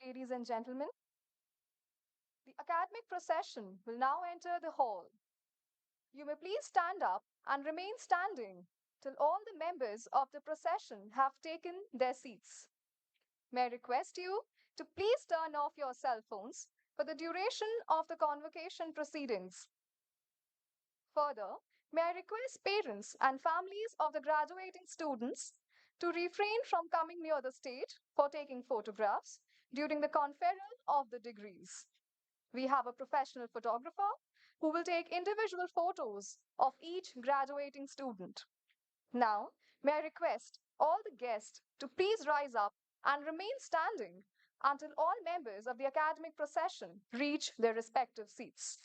Ladies and gentlemen, the academic procession will now enter the hall. You may please stand up and remain standing till all the members of the procession have taken their seats. May I request you to please turn off your cell phones for the duration of the convocation proceedings. Further, may I request parents and families of the graduating students to refrain from coming near the stage for taking photographs during the conferral of the degrees. We have a professional photographer who will take individual photos of each graduating student. Now, may I request all the guests to please rise up and remain standing until all members of the academic procession reach their respective seats.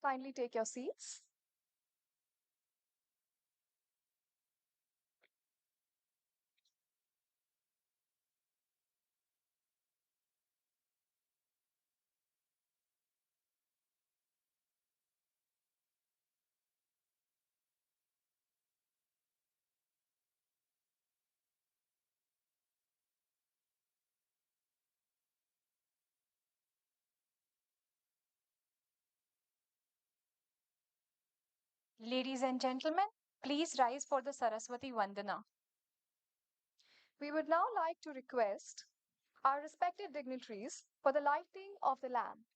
Kindly take your seats. Ladies and gentlemen, please rise for the Saraswati Vandana. We would now like to request our respected dignitaries for the lighting of the lamp.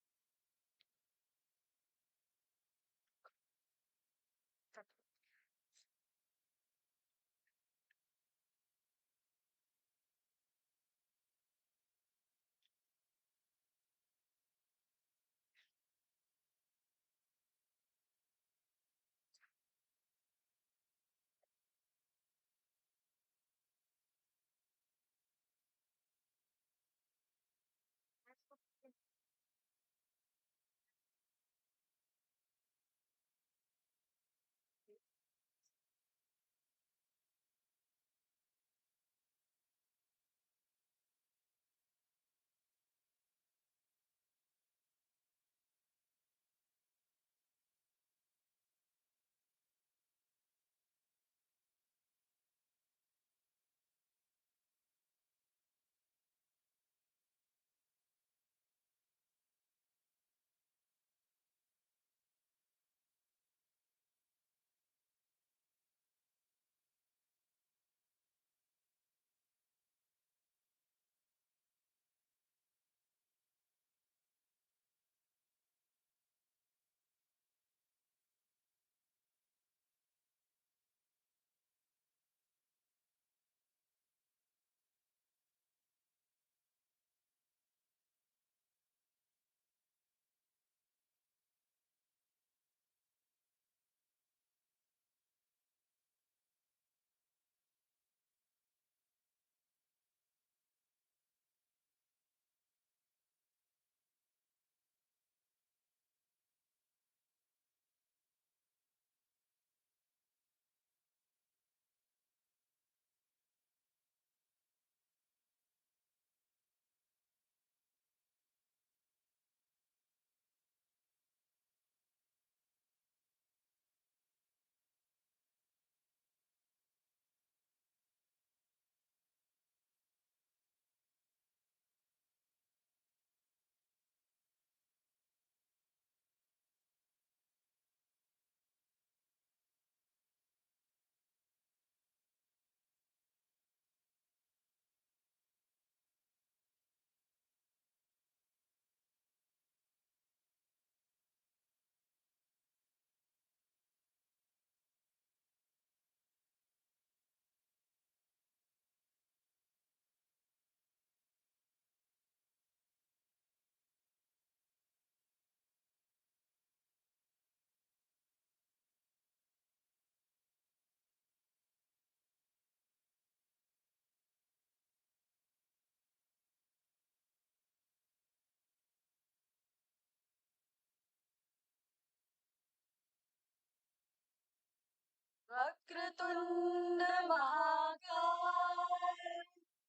Vakratunda महाकाय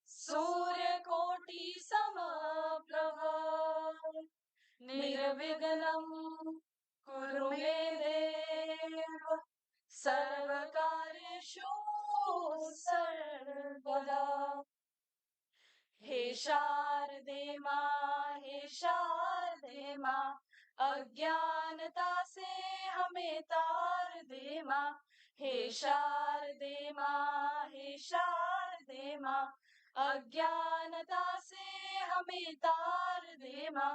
सूर्यकोटि समप्रभ निर्विघ्नं कुरु मे देव सर्वकार्येषु सर्वदा। हे शारदे माँ, हे शारदे माँ, अज्ञानता से हमें तार दे माँ। हे शारदे माँ, हे शारदे माँ, अज्ञानता से हमें तार दे माँ।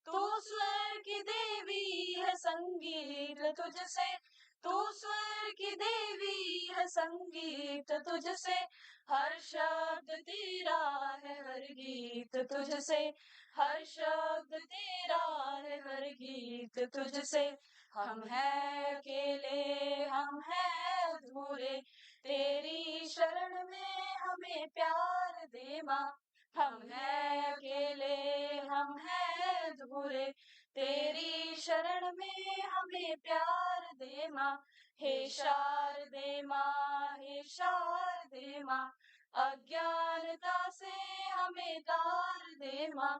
तू स्वर की देवी है, संगीत तुझसे, तू स्वर की देवी है, संगीत तुझसे, हर शब्द तेरा है, हर गीत तुझसे, हर शब्द तेरा है, हर गीत तुझसे। हम हैं अकेले, हम हैं अधूरे, तेरी शरण में हमें प्यार दे माँ। हम हैं अकेले, हम हैं अधूरे, तेरी शरण में हमें प्यार दे माँ, हे शारदे माँ, हे शारदे माँ। अज्ञानता से हमें तार दे माँ,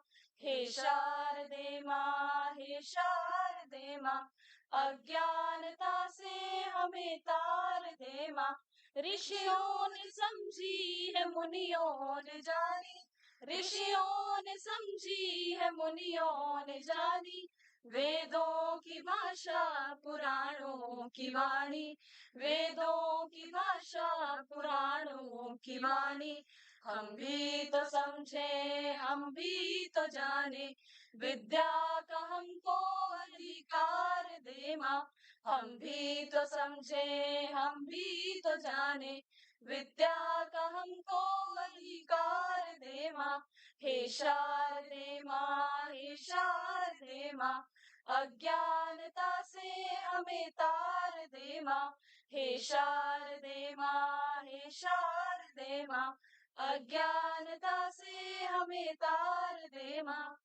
हे शारदे माँ, हे शारदे माँ। अज्ञानता से हमें तार दे माँ। ऋषियों ने समझी है मुनियों ने जानी, ऋषियों ने समझी है मुनियों ने जानी। वेदों की भाषा पुराणों की वाणी, वेदों की भाषा पुराणों की वाणी। हम भी तो समझे, हम भी तो जाने, विद्या का हमको अधिकार दे माँ। हम भी तो समझे, हम भी तो जाने, विद्या का हमको अधिकार दे माँ। हे शारदे माँ, हे शारदे माँ। अज्ञानता से हमें तार दे माँ, हे शारदे माँ, हे शारदे माँ। अज्ञानता से हमें तार दे माँ।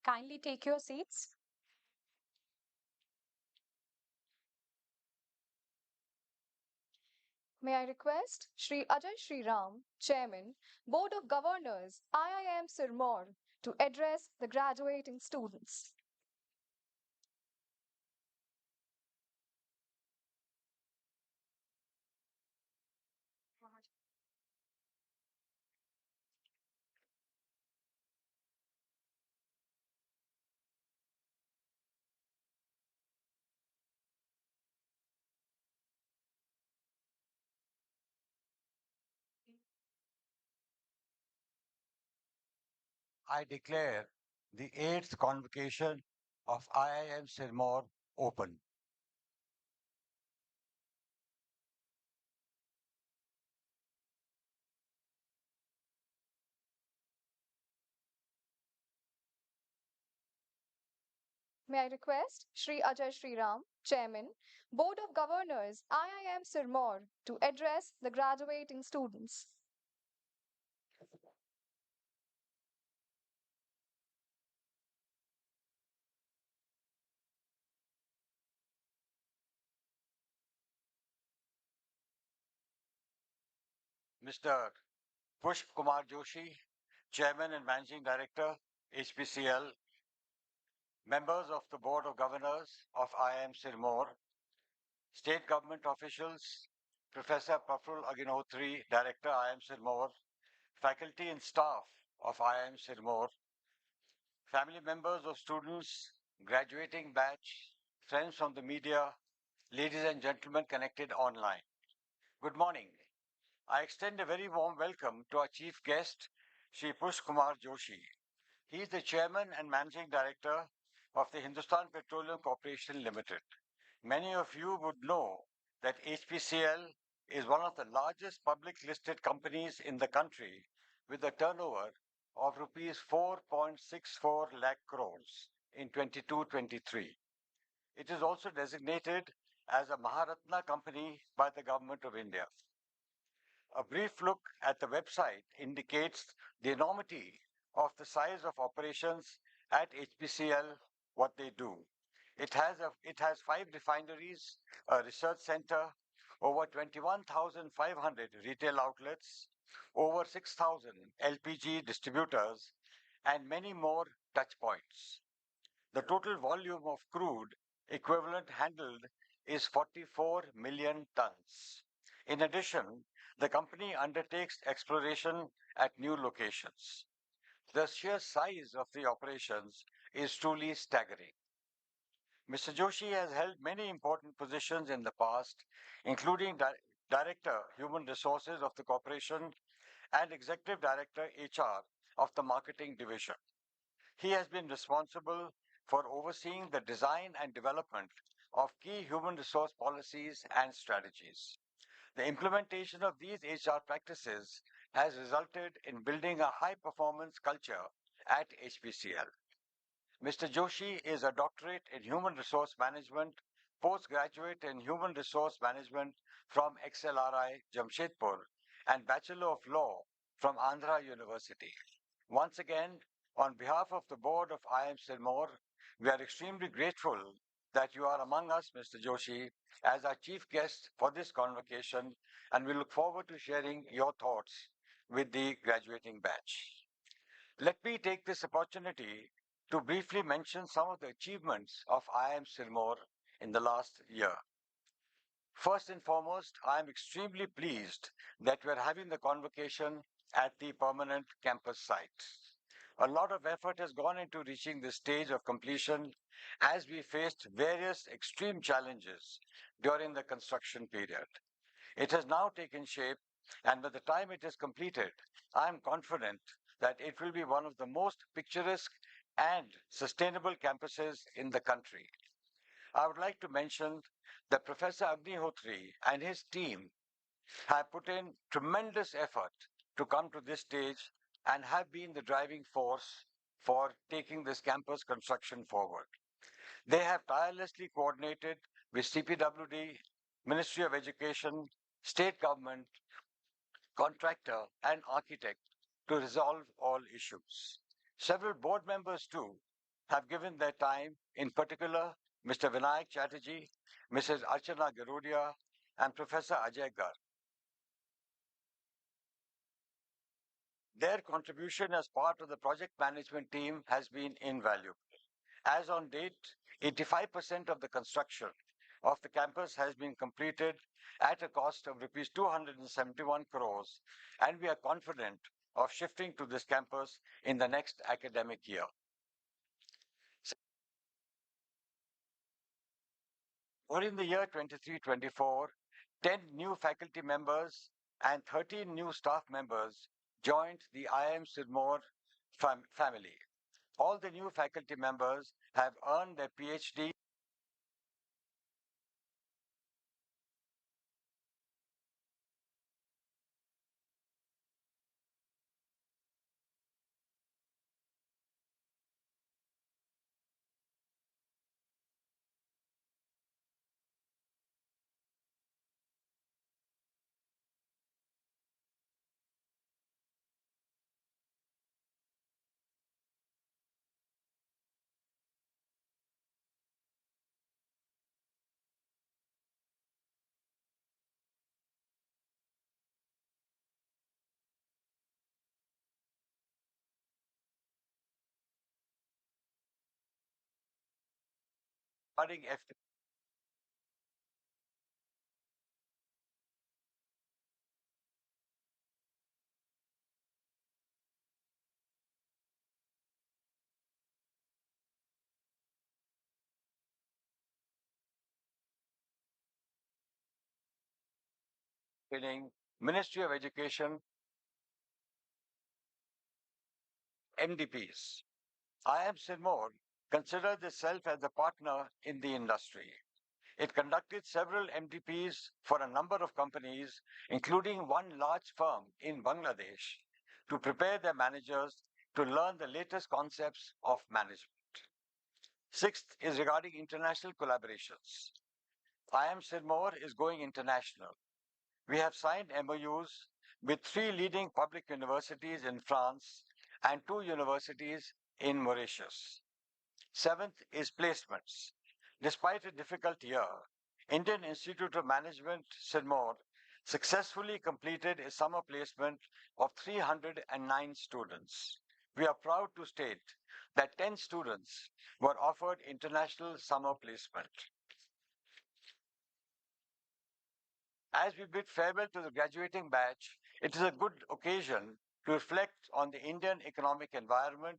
Kindly take your seats. May I request Shri Ajay Shri Ram, Chairman, Board of Governors, IIM Sirmaur, to address the graduating students. I declare the 8th Convocation of IIM Sirmaur open. May I request Shri Ajay Shri Ram, Chairman, Board of Governors, IIM Sirmaur, to address the graduating students. Mr. Pushp Kumar Joshi, Chairman and Managing Director, HPCL, members of the Board of Governors of IIM Sirmaur, state government officials, Professor Praful Agnihotri, Director, IIM Sirmaur, faculty and staff of IIM Sirmaur, family members of students, graduating batch, friends from the media, ladies and gentlemen connected online. Good morning. I extend a very warm welcome to our chief guest, Shri Push Kumar Joshi. He is the chairman and managing director of the Hindustan Petroleum Corporation Limited. Many of you would know that HPCL is one of the largest public listed companies in the country with a turnover of rupees 4.64 lakh crores in 22-23. It is also designated as a Maharatna company by the Government of India. A brief look at the website indicates the enormity of the size of operations at HPCL, what they do. It has 5 refineries, a research center, over 21,500 retail outlets, over 6,000 LPG distributors, and many more touch points. The total volume of crude equivalent handled is 44 million tons. In addition, the company undertakes exploration at new locations. The sheer size of the operations is truly staggering. Mr. Joshi has held many important positions in the past, including Director Human Resources of the corporation and Executive Director HR of the Marketing Division. He has been responsible for overseeing the design and development of key human resource policies and strategies. The implementation of these HR practices has resulted in building a high performance culture at HPCL. Mr. Joshi is a doctorate in human resource management, postgraduate in human resource management from XLRI Jamshedpur, and Bachelor of Law from Andhra University. Once again, on behalf of the board of IIM Sirmaur, we are extremely grateful that you are among us, Mr. Joshi, as our chief guest for this convocation, and we look forward to sharing your thoughts with the graduating batch. Let me take this opportunity to briefly mention some of the achievements of IIM Sirmaur in the last year. First and foremost, I am extremely pleased that we are having the convocation at the permanent campus site. A lot of effort has gone into reaching this stage of completion as we faced various extreme challenges during the construction period. It has now taken shape, and by the time it is completed, I am confident that it will be one of the most picturesque and sustainable campuses in the country. I would like to mention that Professor Agnihotri and his team have put in tremendous effort to come to this stage and have been the driving force for taking this campus construction forward. They have tirelessly coordinated with CPWD, Ministry of Education, state government, contractor, and architect to resolve all issues. Several board members, too, have given their time, in particular, Mr. Vinayak Chatterjee, Mrs. Archana Garudia, and Professor Ajay Gar. Their contribution as part of the project management team has been invaluable. As on date, 85% of the construction of the campus has been completed at a cost of rupees 271 crores, and we are confident of shifting to this campus in the next academic year. During the year 23-24, 10 new faculty members and 13 new staff members joined the IIM Sirmaur family. All the new faculty members have earned their PhD regarding training, Ministry of Education, MDPs. IIM Sirmaur considers itself as a partner in the industry. It conducted several MDPs for a number of companies, including one large firm in Bangladesh, to prepare their managers to learn the latest concepts of management. Sixth is regarding international collaborations. IIM Sirmaur is going international. We have signed MOUs with 3 leading public universities in France and 2 universities in Mauritius. Seventh is placements. Despite a difficult year, Indian Institute of Management, Sirmaur, successfully completed a summer placement of 309 students. We are proud to state that 10 students were offered international summer placement. As we bid farewell to the graduating batch, it is a good occasion to reflect on the Indian economic environment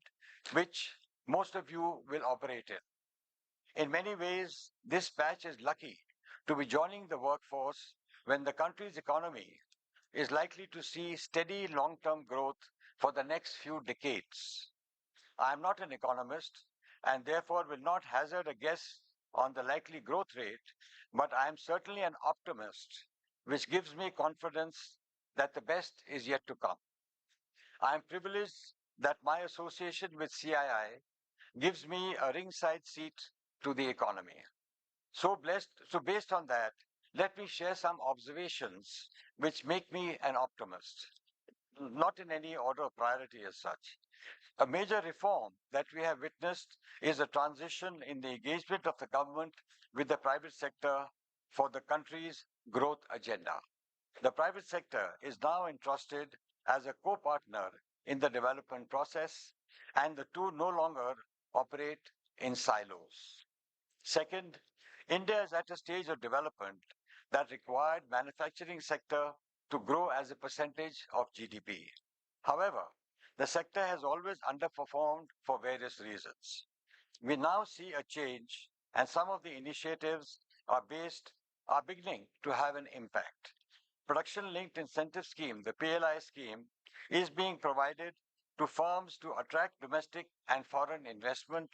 which most of you will operate in. In many ways, this batch is lucky to be joining the workforce when the country's economy is likely to see steady long-term growth for the next few decades. I am not an economist and therefore will not hazard a guess on the likely growth rate, but I am certainly an optimist, which gives me confidence that the best is yet to come. I am privileged that my association with CII gives me a ringside seat to the economy. So based on that, let me share some observations which make me an optimist, not in any order of priority as such. A major reform that we have witnessed is a transition in the engagement of the government with the private sector for the country's growth agenda. The private sector is now entrusted as a co partner in the development process, and the two no longer operate in silos. Second, India is at a stage of development that required manufacturing sector to grow as a percentage of GDP. However, the sector has always underperformed for various reasons. We now see a change, and some of the initiatives are beginning to have an impact. Production linked incentive scheme, the PLI scheme, is being provided to firms to attract domestic and foreign investment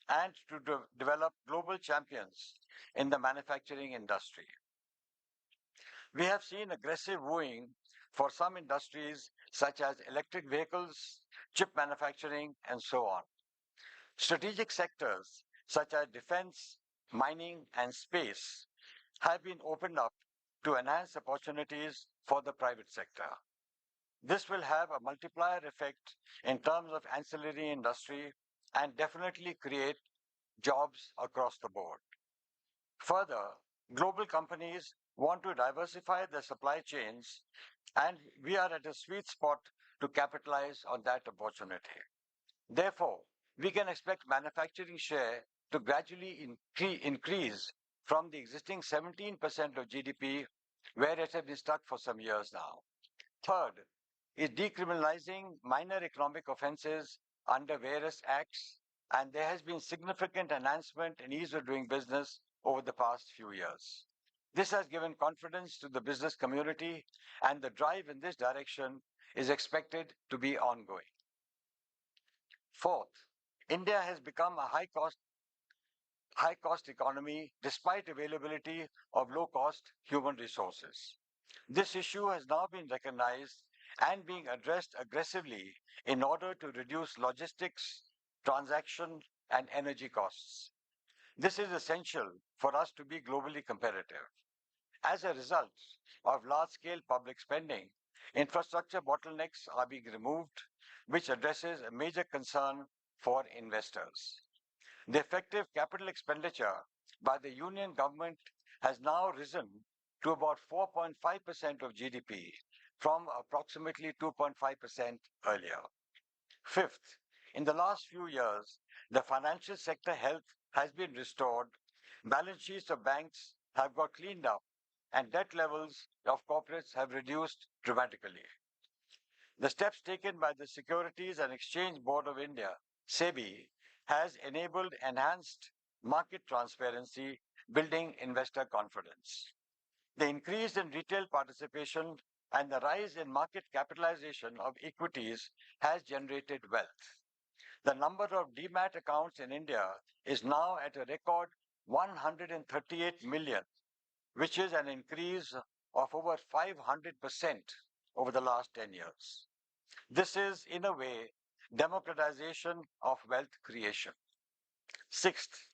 and to develop global champions in the manufacturing industry. We have seen aggressive wooing for some industries such as electric vehicles, chip manufacturing, and so on. Strategic sectors such as defense, mining, and space have been opened up to enhance opportunities for the private sector. This will have a multiplier effect in terms of ancillary industry and definitely create jobs across the board. Further, global companies want to diversify their supply chains, and we are at a sweet spot to capitalize on that opportunity. Therefore, we can expect manufacturing share to gradually increase from the existing 17% of GDP, where it has been stuck for some years now. Third is decriminalizing minor economic offenses under various acts, and there has been significant enhancement in ease of doing business over the past few years. This has given confidence to the business community, and the drive in this direction is expected to be ongoing. Fourth, India has become a high cost economy despite availability of low cost human resources. This issue has now been recognized and being addressed aggressively in order to reduce logistics, transaction, and energy costs. This is essential for us to be globally competitive. As a result of large scale public spending, infrastructure bottlenecks are being removed, which addresses a major concern for investors. The effective capital expenditure by the union government has now risen to about 4.5% of GDP from approximately 2.5% earlier. Fifth, in the last few years, the financial sector health has been restored, balance sheets of banks have got cleaned up, and debt levels of corporates have reduced dramatically. The steps taken by the Securities and Exchange Board of India, SEBI, has enabled enhanced market transparency, building investor confidence. The increase in retail participation and the rise in market capitalization of equities has generated wealth. The number of demat accounts in India is now at a record 138 million, which is an increase of over 500% over the last 10 years. This is, in a way, democratization of wealth creation. Sixth,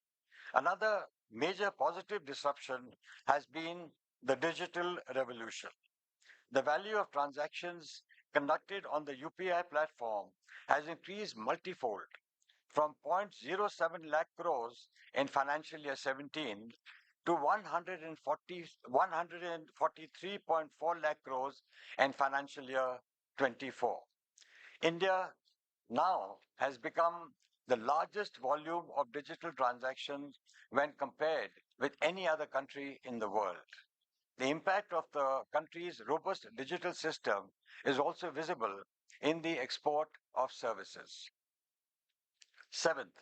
another major positive disruption has been the digital revolution. The value of transactions conducted on the UPI platform has increased multifold from 0.07 lakh crores in financial year 17 to 143.4 lakh crores in financial year 24. India now has become the largest volume of digital transactions when compared with any other country in the world. The impact of the country's robust digital system is also visible in the export of services. Seventh,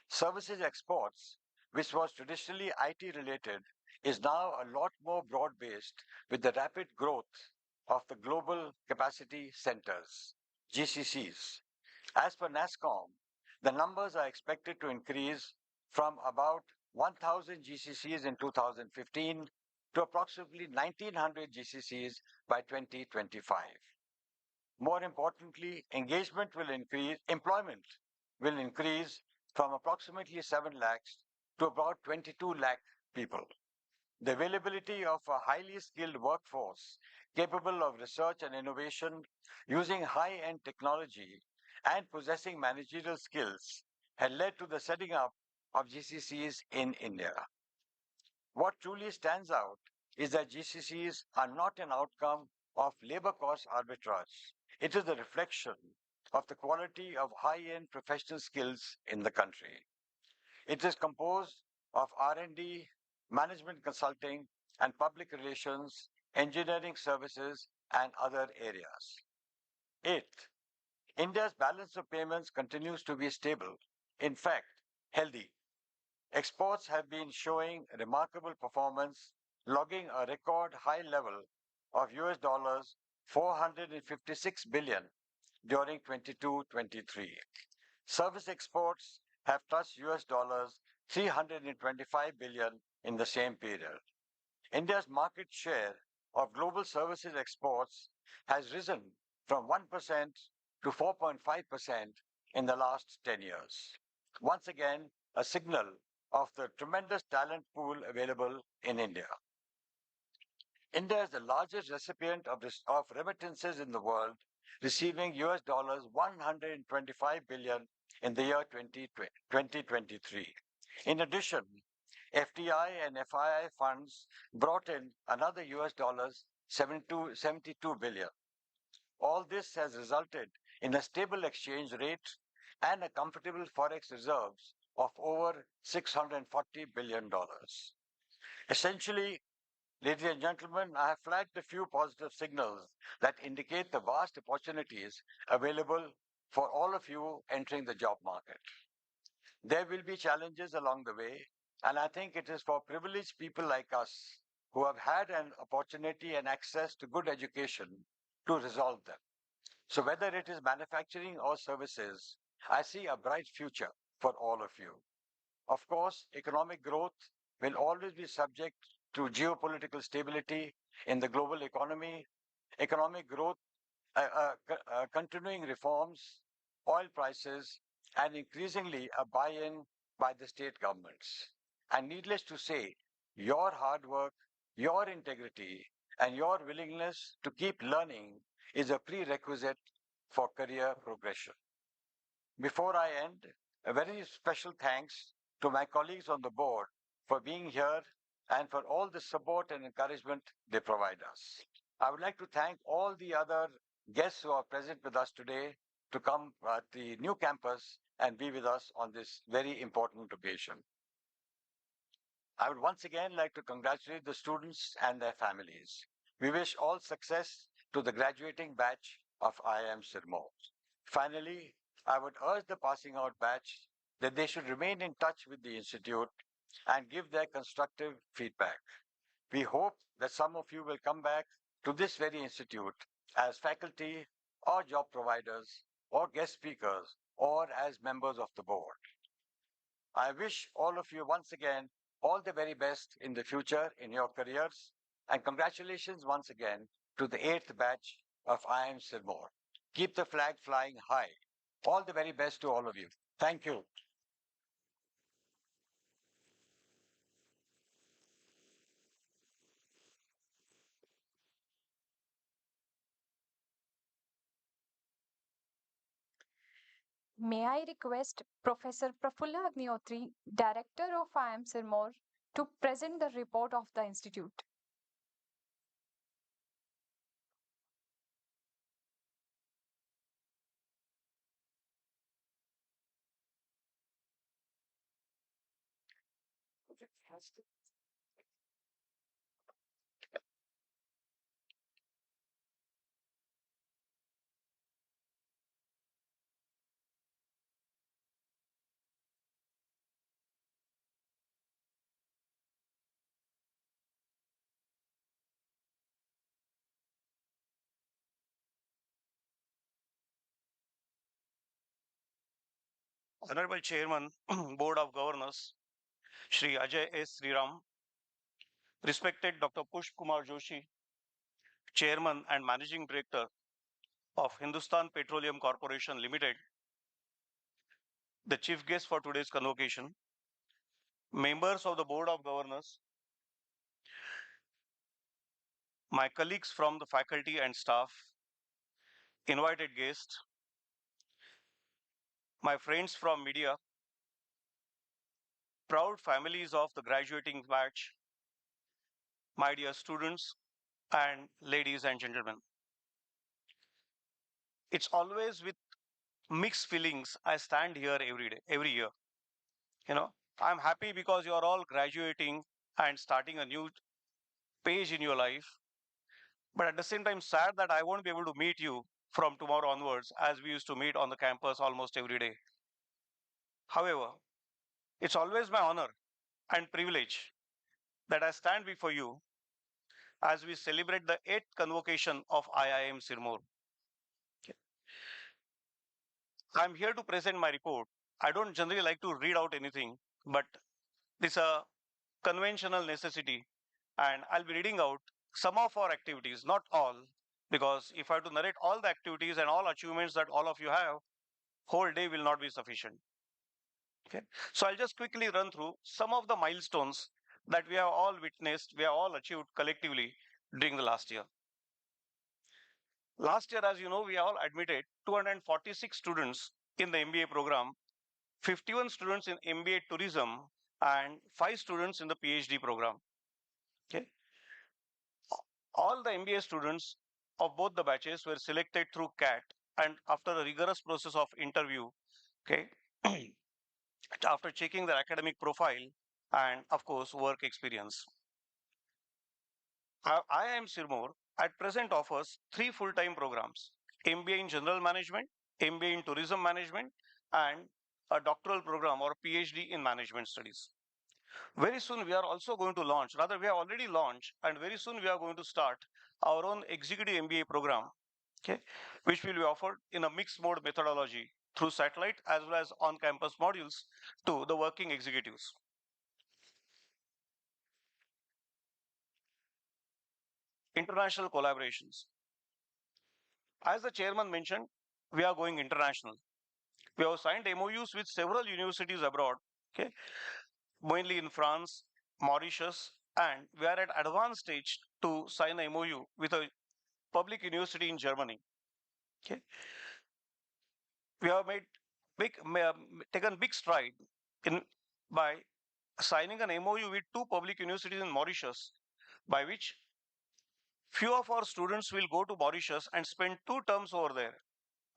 services exports, which was traditionally IT related, is now a lot more broad based with the rapid growth of the global capacity centers, GCCs. As per NASSCOM, the numbers are expected to increase from about 1,000 GCCs in 2015 to approximately 1,900 GCCs by 2025. More importantly, employment will increase from approximately 7 lakhs to about 22 lakh people. The availability of a highly skilled workforce capable of research and innovation using high end technology and possessing managerial skills had led to the setting up of GCCs in India. What truly stands out is that GCCs are not an outcome of labor cost arbitrage. It is a reflection of the quality of high-end professional skills in the country. It is composed of R&D, management consulting, and public relations, engineering services, and other areas. Eighth, India's balance of payments continues to be stable. In fact, healthy. Exports have been showing remarkable performance, logging a record high level of US dollars 456 billion during 22-23. Service exports have touched US dollars 325 billion in the same period. India's market share of global services exports has risen from 1% to 4.5% in the last 10 years. Once again, a signal of the tremendous talent pool available in India. India is the largest recipient of remittances in the world, receiving US dollars 125 billion in the year 2023. In addition, FDI and FII funds brought in another US dollars 72 billion. All this has resulted in a stable exchange rate and a comfortable forex reserves of over $640 billion. Essentially, ladies and gentlemen, I have flagged a few positive signals that indicate the vast opportunities available for all of you entering the job market. There will be challenges along the way, and I think it is for privileged people like us who have had an opportunity and access to good education to resolve them. So, whether it is manufacturing or services, I see a bright future for all of you. Of course, economic growth will always be subject to geopolitical stability in the global economy, economic growth, continuing reforms, oil prices, and increasingly a buy in by the state governments. And needless to say, your hard work, your integrity, and your willingness to keep learning is a prerequisite for career progression. Before I end, a very special thanks to my colleagues on the board for being here and for all the support and encouragement they provide us. I would like to thank all the other guests who are present with us today to come at the new campus and be with us on this very important occasion. I would once again like to congratulate the students and their families. We wish all success to the graduating batch of IIM Sirmaur. Finally, I would urge the passing out batch that they should remain in touch with the Institute and give their constructive feedback. We hope that some of you will come back to this very institute as faculty or job providers or guest speakers or as members of the board. I wish all of you once again all the very best in the future in your careers and congratulations once again to the 8th batch of IIM Sirmaur. Keep the flag flying high. All the very best to all of you. Thank you. May I request Professor Prafulla Agnihotri, Director of IIM Sirmaur, to present the report of the Institute. Honorable Chairman, Board of Governors, Shri Ajay S. Sriram, respected Dr. Pushp Kumar Joshi, Chairman and Managing Director of Hindustan Petroleum Corporation Limited, the chief guest for today's convocation, members of the Board of Governors, my colleagues from the faculty and staff, invited guests, my friends from media, proud families of the graduating batch, my dear students, and ladies and gentlemen. It's always with mixed feelings I stand here every day, every year. I'm happy because you're all graduating and starting a new page in your life. But at the same time, sad that I won't be able to meet you from tomorrow onwards as we used to meet on the campus almost every day. However, it's always my honor and privilege that I stand before you as we celebrate the 8th convocation of IIM Sirmaur. I'm here to present my report. I don't generally like to read out anything, but it's a conventional necessity. And I'll be reading out some of our activities, not all, because if I have to narrate all the activities and all achievements that all of you have, whole day will not be sufficient. Okay. So I'll just quickly run through some of the milestones that we have all witnessed, we have all achieved collectively during the last year. Last year, as you know, we all admitted 246 students in the MBA program, 51 students in MBA tourism, and 5 students in the PhD program. Okay. All the MBA students of both the batches were selected through CAT, and after a rigorous process of interview, okay, after checking their academic profile and of course work experience. IIM Sirmaur at present offers 3 full-time programs: MBA in General Management, MBA in Tourism Management, and a doctoral program or PhD in Management Studies. Very soon we are also going to launch, rather we have already launched, and very soon we are going to start our own executive MBA program, okay, which will be offered in a mixed mode methodology through satellite as well as on-campus modules to the working executives. International collaborations. As the chairman mentioned, we are going international. We have signed MOUs with several universities abroad, okay, mainly in France, Mauritius, and we are at advanced stage to sign a MOU with a public university in Germany. Okay, we have made taken big stride in by signing an MOU with 2 public universities in Mauritius, by which few of our students will go to Mauritius and spend 2 terms over there,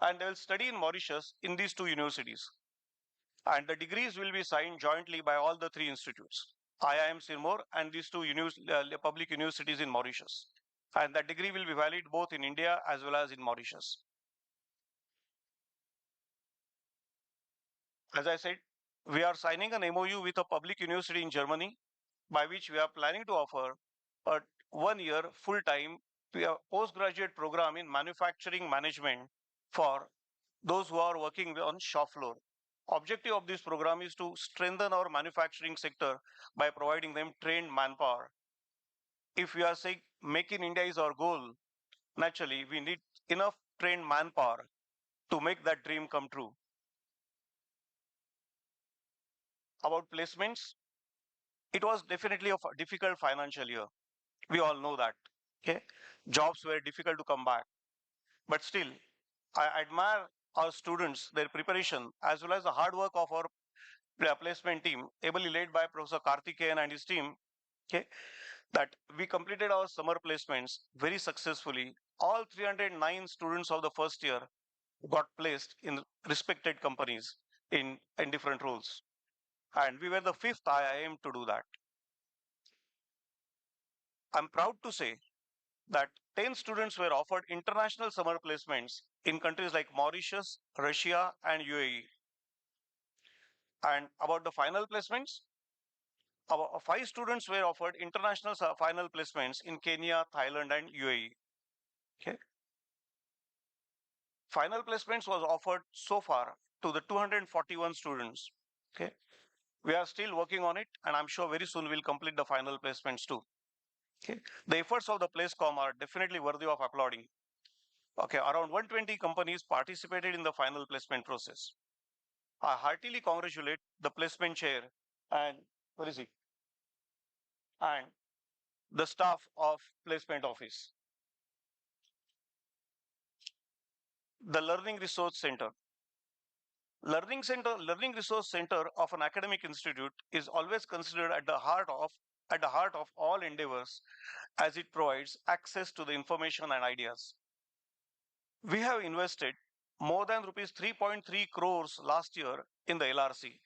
and they will study in Mauritius in these 2 universities. And the degrees will be signed jointly by all the 3 institutes, IIM Sirmaur and these 2 public universities in Mauritius. And that degree will be valid both in India as well as in Mauritius. As I said, we are signing an MOU with a public university in Germany, by which we are planning to offer a 1-year full-time postgraduate program in manufacturing management for those who are working on shop floor. Objective of this program is to strengthen our manufacturing sector by providing them trained manpower. If we are saying make in India is our goal, naturally we need enough trained manpower to make that dream come true. About placements, it was definitely a difficult financial year. We all know that. Okay, jobs were difficult to come back, but still, I admire our students, their preparation, as well as the hard work of our placement team, ably led by Professor Karthikeyan and his team. Okay, that we completed our summer placements very successfully. All 309 students of the first year got placed in respected companies in different roles. And we were the 5th IIM to do that. I'm proud to say that 10 students were offered international summer placements in countries like Mauritius, Russia, and UAE. And about the final placements, our 5 students were offered international final placements in Kenya, Thailand, and UAE. Okay. Final placements was offered so far to the 241 students. Okay. We are still working on it, and I'm sure very soon we'll complete the final placements too. Okay. The efforts of the PlaceCom are definitely worthy of applauding. Okay, around 120 companies participated in the final placement process. I heartily congratulate the placement chair and where is he? And the staff of placement office. The Learning Resource Center. Learning Resource Center of an academic institute is always considered at the heart of all endeavors as it provides access to the information and ideas. We have invested more than rupees 3.3 crores last year in the LRC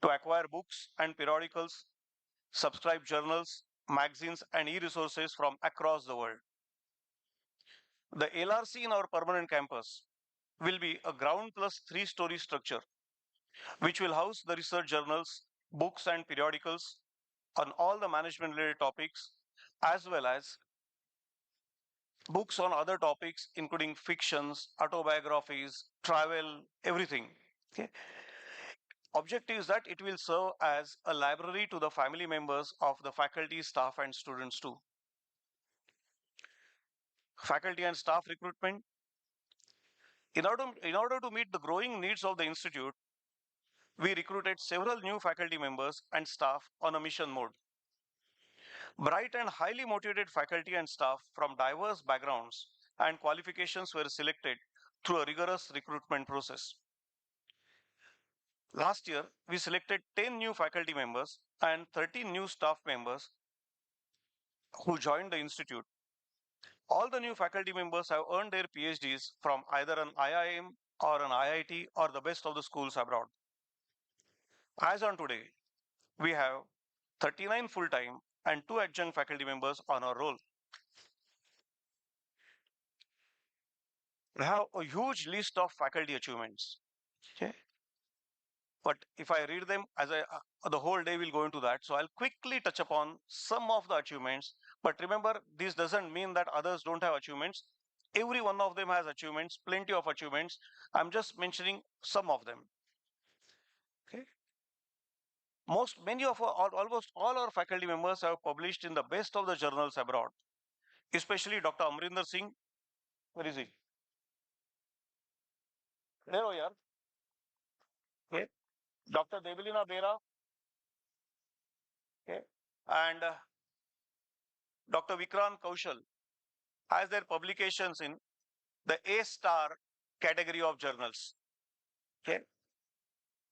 to acquire books and periodicals, subscribe journals, magazines, and e-resources from across the world. The LRC in our permanent campus will be a ground plus three-story structure, which will house the research journals, books, and periodicals on all the management related topics, as well as books on other topics, including fictions, autobiographies, travel, everything. Okay. Objective is that it will serve as a library to the family members of the faculty, staff, and students too. Faculty and staff recruitment. In order to meet the growing needs of the institute, we recruited several new faculty members and staff on a mission mode. Bright and highly motivated faculty and staff from diverse backgrounds and qualifications were selected through a rigorous recruitment process. Last year, we selected 10 new faculty members and 13 new staff members who joined the institute. All the new faculty members have earned their PhDs from either an IIM or an IIT or the best of the schools abroad. As on today, we have 39 full-time and 2 adjunct faculty members on our roll. We have a huge list of faculty achievements. Okay. But if I read them the whole day will go into that. So I'll quickly touch upon some of the achievements. But remember, this doesn't mean that others don't have achievements. Every one of them has achievements, plenty of achievements. I'm just mentioning some of them. Okay. Almost all our faculty members have published in the best of the journals abroad, especially Dr. Amrinder Singh. Where is he? There, oh, yeah. Okay. Dr. Devilina Bera. Okay. And Dr. Vikrant Kaushal has their publications in the A star category of journals. Okay.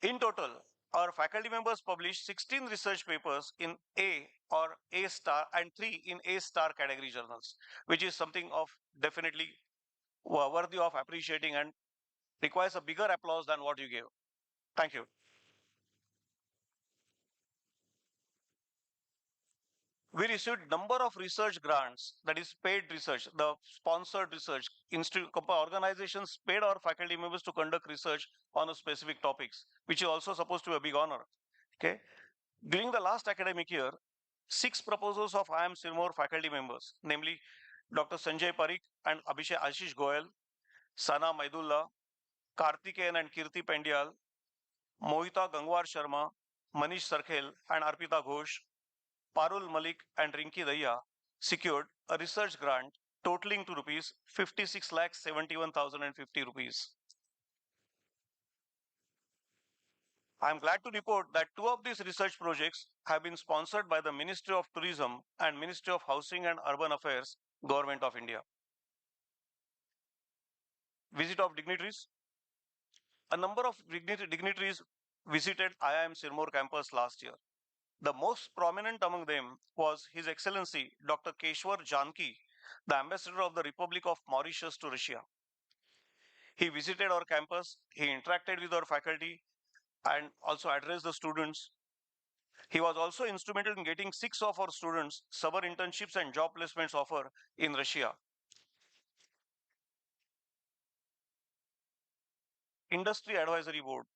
In total, our faculty members published 16 research papers in A or A star and 3 in A star category journals, which is something of definitely worthy of appreciating and requires a bigger applause than what you gave. Thank you. We received number of research grants, that is paid research, the sponsored research. Organizations paid our faculty members to conduct research on a specific topics, which is also supposed to be a big honor. Okay. During the last academic year, 6 proposals of IIM Sirmaur faculty members, namely Dr. Sanjay Parikh and Ashish Goyal, Sana Maidullah, Karthikeyan and Kirti Pendyal, Mohita Gangwar Sharma, Manish Sarkhel and Arpita Ghosh, Parul Malik and Rinki Daya secured a research grant totaling to rupees 56,71,050 rupees. I am glad to report that 2 of these research projects have been sponsored by the Ministry of Tourism and Ministry of Housing and Urban Affairs, Government of India. Visit of dignitaries. A number of dignitaries visited IIM Sirmaur campus last year. The most prominent among them was His Excellency Dr. Keshwar Janki, the Ambassador of the Republic of Mauritius to Russia. He visited our campus, he interacted with our faculty, and also addressed the students. He was also instrumental in getting 6 of our students summer internships and job placements offer in Russia. Industry Advisory Board.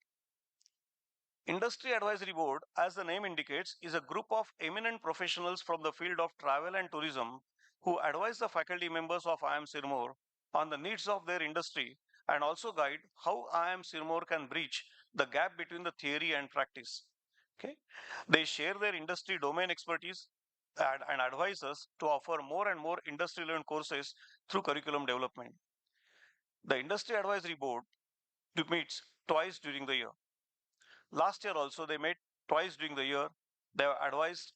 Industry Advisory Board, as the name indicates, is a group of eminent professionals from the field of travel and tourism who advise the faculty members of IIM Sirmaur on the needs of their industry and also guide how IIM Sirmaur can bridge the gap between the theory and practice. Okay? They share their industry domain expertise and advise us to offer more and more industry-relevant courses through curriculum development. The Industry Advisory Board meets twice during the year. Last year also they met twice during the year. They have advised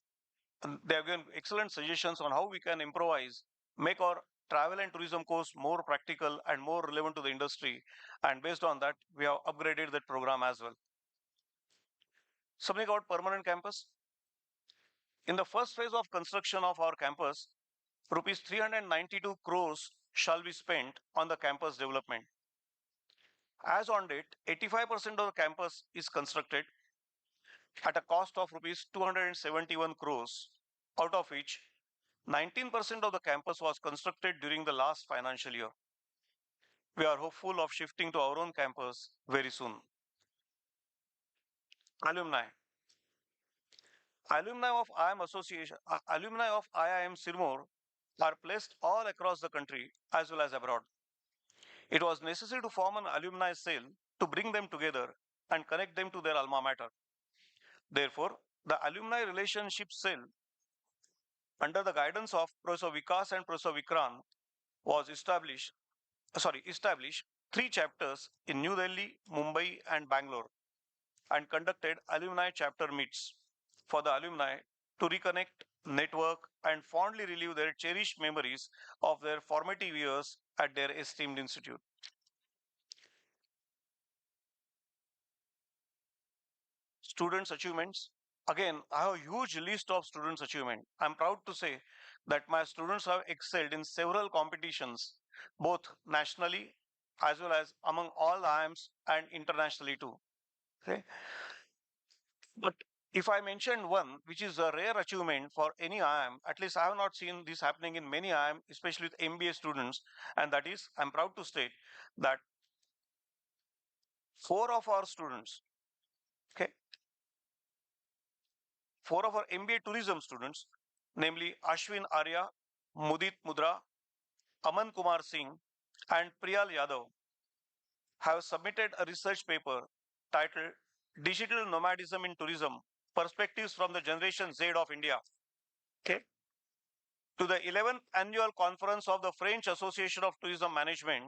and they have given excellent suggestions on how we can improvise, make our travel and tourism course more practical and more relevant to the industry. And based on that, we have upgraded that program as well. Something about permanent campus. In the first phase of construction of our campus, rupees 392 crores shall be spent on the campus development. As on date, 85% of the campus is constructed at a cost of rupees 271 crores, out of which 19% of the campus was constructed during the last financial year. We are hopeful of shifting to our own campus very soon. Alumni. Alumni of IIM Sirmaur are placed all across the country as well as abroad. It was necessary to form an alumni cell to bring them together and connect them to their alma mater. Therefore, the alumni relationship cell, under the guidance of Professor Vikas and Professor Vikrant, was established 3 chapters in New Delhi, Mumbai, and Bangalore, and conducted alumni chapter meets for the alumni to reconnect, network, and fondly relive their cherished memories of their formative years at their esteemed institute. Students' achievements. Again, I have a huge list of students' achievement. I'm proud to say that my students have excelled in several competitions, both nationally as well as among all IIMs and internationally too. Okay. But if I mention one, which is a rare achievement for any IIM, at least I have not seen this happening in many IIM, especially with MBA students, and that is, I'm proud to state that 4 of our students, okay, 4 of our MBA tourism students, namely Ashwin Arya, Mudit Mudra, Aman Kumar Singh, and Priyal Yadav, have submitted a research paper titled Digital Nomadism in Tourism Perspectives from the Generation Z of India. Okay. To the 11th annual conference of the French Association of Tourism Management,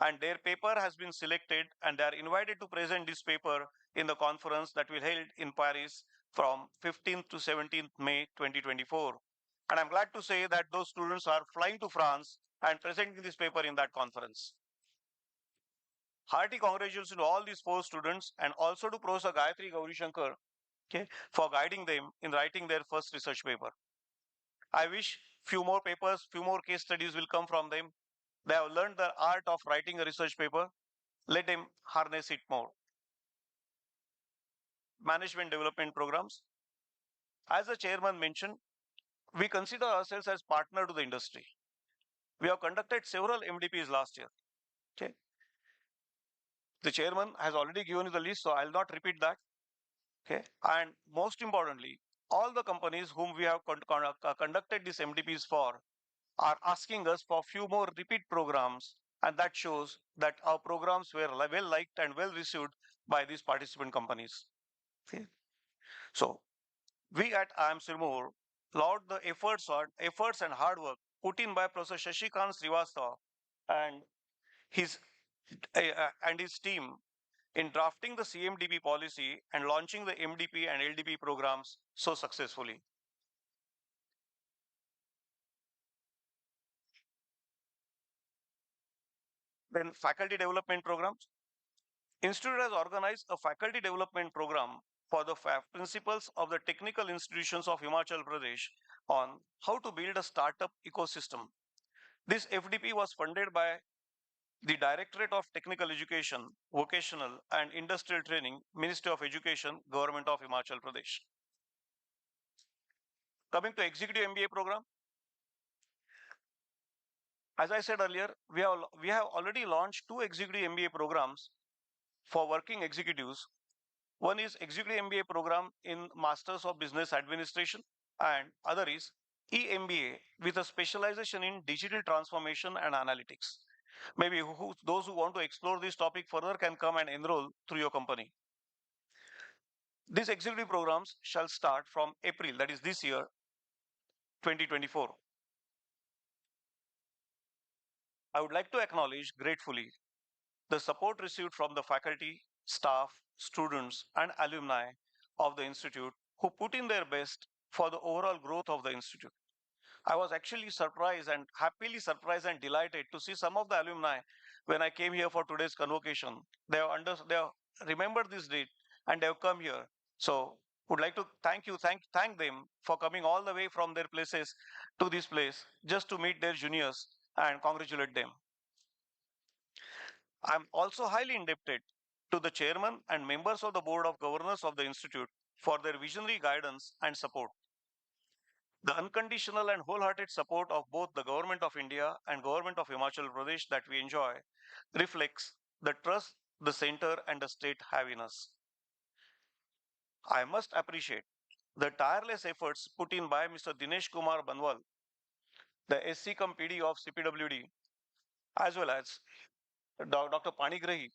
and their paper has been selected, and they are invited to present this paper in the conference that will be held in Paris from 15th to 17th May 2024. And I'm glad to say that those students are flying to France and presenting this paper in that conference. Hearty congratulations to all these 4 students, and also to Professor Gayatri Gauri Shankar, okay, for guiding them in writing their first research paper. I wish few more papers, few more case studies will come from them. They have learned the art of writing a research paper. Let them harness it more. Management development programs. As the chairman mentioned, we consider ourselves as partner to the industry. We have conducted several MDPs last year. Okay. The chairman has already given you the list, so I'll not repeat that. Okay. And most importantly, all the companies whom we have conducted these MDPs for are asking us for few more repeat programs, and that shows that our programs were well liked and well received by these participant companies. Okay. So we at IIM Sirmaur laud the efforts and hard work put in by Professor Shashikant Srivastava and his and his team in drafting the CMDP policy and launching the MDP and LDP programs so successfully. Then faculty development programs. Institute has organized a faculty development program for the principals of the technical institutions of Himachal Pradesh on how to build a startup ecosystem. This FDP was funded by the Directorate of Technical Education, Vocational and Industrial Training, Ministry of Education, Government of Himachal Pradesh. Coming to Executive MBA program, as I said earlier, we have already launched 2 Executive MBA programs for working executives. One is Executive MBA program in Masters of Business Administration, and other is EMBA with a specialization in digital transformation and analytics. Maybe those who want to explore this topic further can come and enroll through your company. These executive programs shall start from April, that is this year, 2024. I would like to acknowledge gratefully the support received from the faculty, staff, students, and alumni of the institute who put in their best for the overall growth of the institute. I was actually surprised and happily surprised and delighted to see some of the alumni when I came here for today's convocation. They have remembered this date and they have come here. So would like to thank them for coming all the way from their places to this place just to meet their juniors and congratulate them. I'm also highly indebted to the chairman and members of the board of governors of the institute for their visionary guidance and support. The unconditional and wholehearted support of both the government of India and government of Himachal Pradesh that we enjoy reflects the trust the center and the state have in us. I must appreciate the tireless efforts put in by Mr. Dinesh Kumar Banwal, the SC cum PD of CPWD, as well as Dr. Panigrahi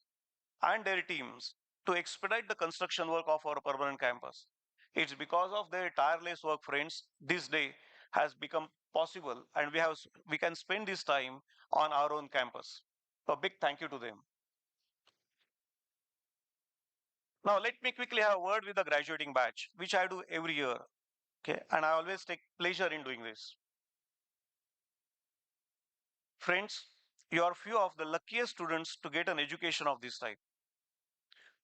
and their teams to expedite the construction work of our permanent campus. It's because of their tireless work, friends, this day has become possible and we can spend this time on our own campus. A big thank you to them. Now let me quickly have a word with the graduating batch, which I do every year. Okay, and I always take pleasure in doing this. Friends, you are few of the luckiest students to get an education of this type.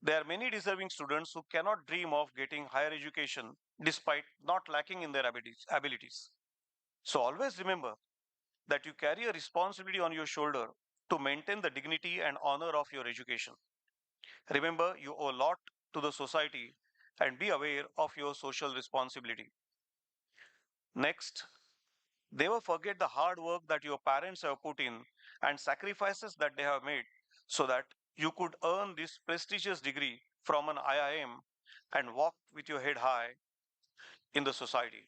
There are many deserving students who cannot dream of getting higher education despite not lacking in their abilities. So always remember that you carry a responsibility on your shoulder to maintain the dignity and honor of your education. Remember, you owe a lot to the society and be aware of your social responsibility. Next, never forget the hard work that your parents have put in and sacrifices that they have made so that you could earn this prestigious degree from an IIM and walk with your head high in the society.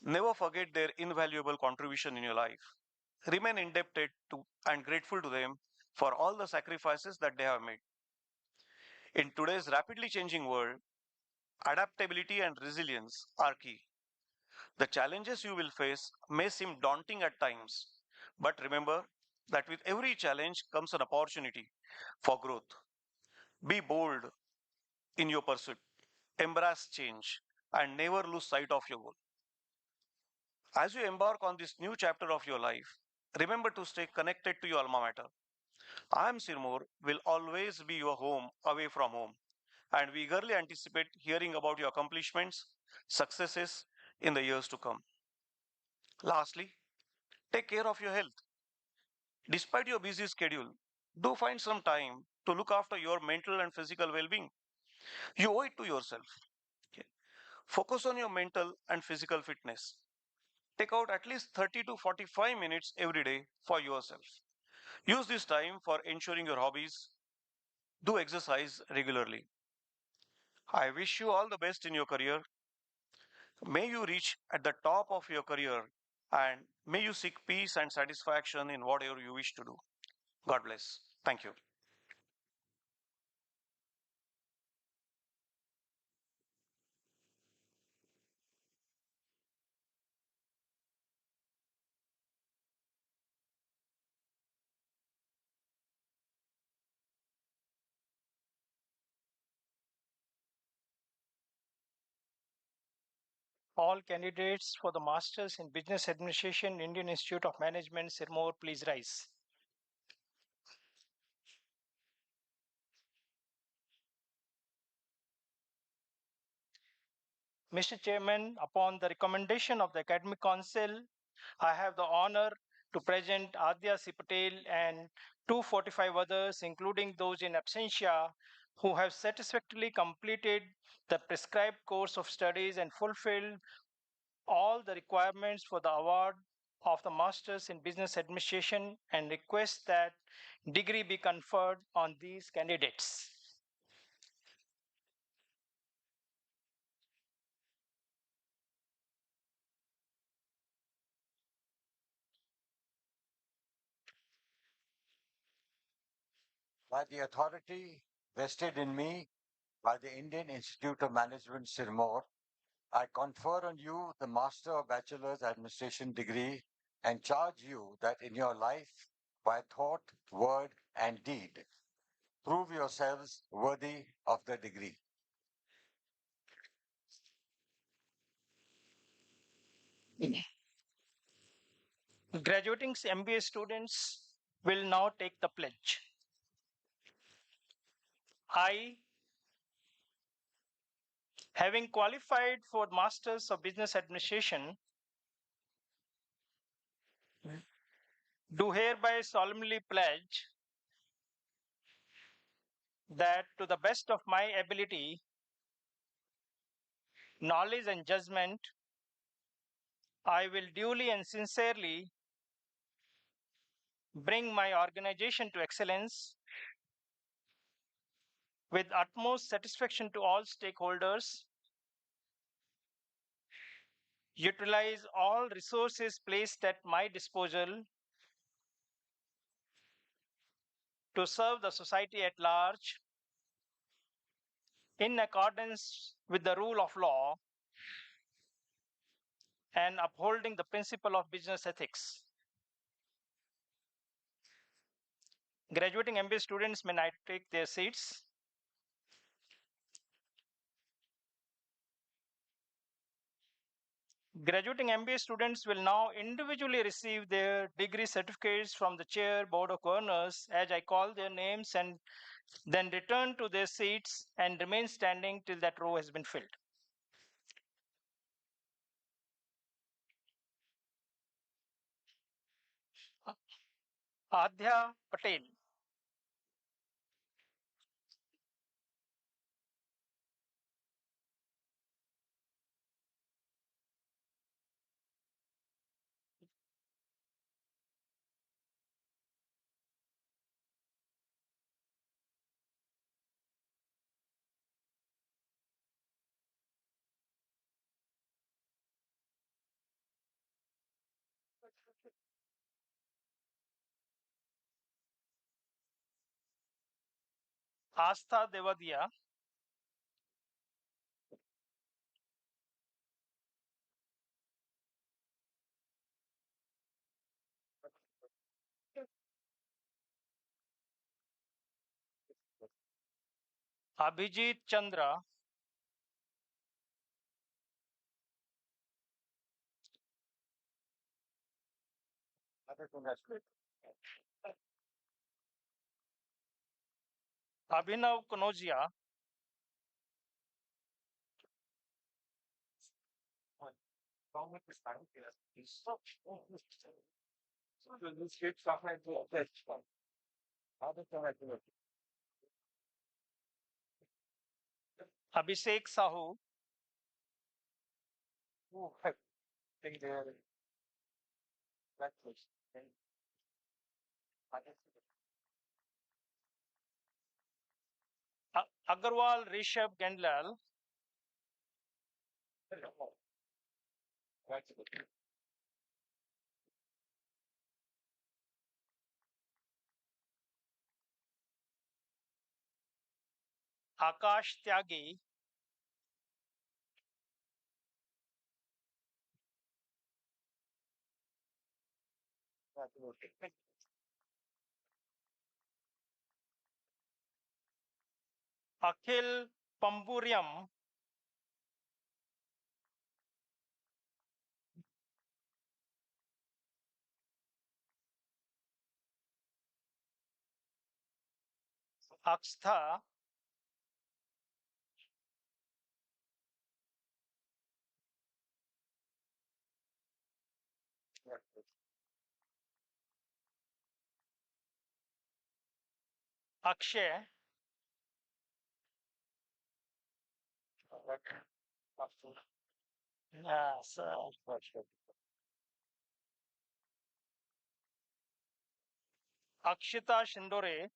Never forget their invaluable contribution in your life. Remain indebted to and grateful to them for all the sacrifices that they have made. In today's rapidly changing world, adaptability and resilience are key. The challenges you will face may seem daunting at times, but remember that with every challenge comes an opportunity for growth. Be bold in your pursuit, embrace change, and never lose sight of your goal. As you embark on this new chapter of your life, remember to stay connected to your alma mater. IIM Sirmaur will always be your home away from home, and we eagerly anticipate hearing about your accomplishments, successes in the years to come. Lastly, take care of your health. Despite your busy schedule, do find some time to look after your mental and physical well being. You owe it to yourself. Okay. Focus on your mental and physical fitness. Take out at least 30 to 45 minutes every day for yourself. Use this time for ensuring your hobbies. Do exercise regularly. I wish you all the best in your career. May you reach at the top of your career and may you seek peace and satisfaction in whatever you wish to do. God bless. Thank you. All candidates for the Masters in Business Administration, Indian Institute of Management, Sirmaur, please rise. Mr. Chairman, upon the recommendation of the Academic Council, I have the honor to present Adya C. Patel and 245 others, including those in absentia, who have satisfactorily completed the prescribed course of studies and fulfilled all the requirements for the award of the Masters in Business Administration, and request that degree be conferred on these candidates. By the authority vested in me by the Indian Institute of Management, Sirmaur, I confer on you the Master of Bachelor's Administration degree and charge you that in your life, by thought, word, and deed, prove yourselves worthy of the degree. Graduating MBA students will now take the pledge. I, having qualified for Masters of Business Administration, do hereby solemnly pledge that to the best of my ability, knowledge and judgment, I will duly and sincerely bring my organization to excellence with utmost satisfaction to all stakeholders, utilize all resources placed at my disposal to serve the society at large in accordance with the rule of law and upholding the principle of business ethics. Graduating MBA students may now take their seats. Graduating MBA students will now individually receive their degree certificates from the Chair Board of Governors as I call their names, and then return to their seats and remain standing till that row has been filled. Adhya Patel. Astha Devadia. Abhijit Chandra. Abhinav Kanojia. Abhishek Sahu. Agarwal Rishabh Gendlal. Akash Tyagi. Akhil Pamburiam. Akstha. Akshay. Yes. Akshita Shindore.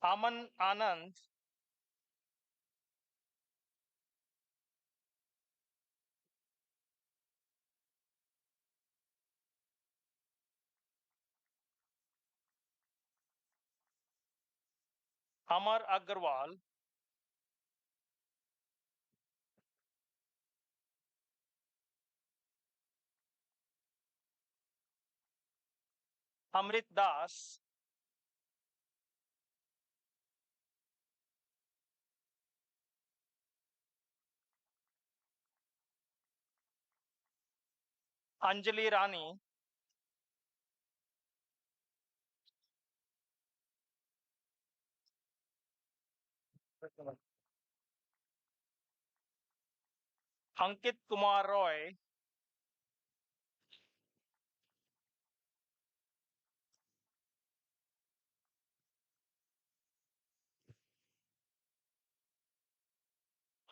Aman Anand. Amar Agarwal. Amrit Das. Anjali Rani, Ankit Kumar Roy,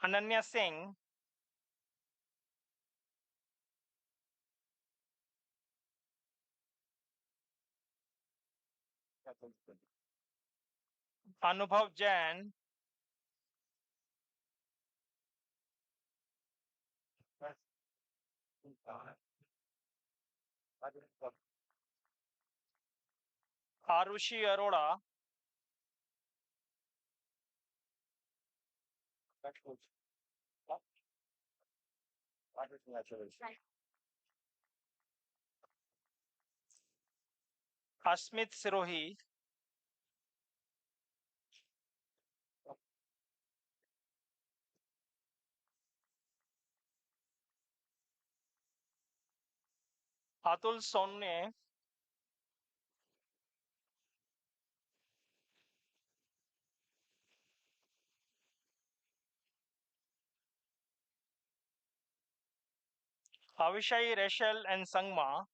Ananya Singh, Anubhav Jain, Arushi Arora, Asmit Sirohi, Atul Sonne, Avishai Rachel and Sangma,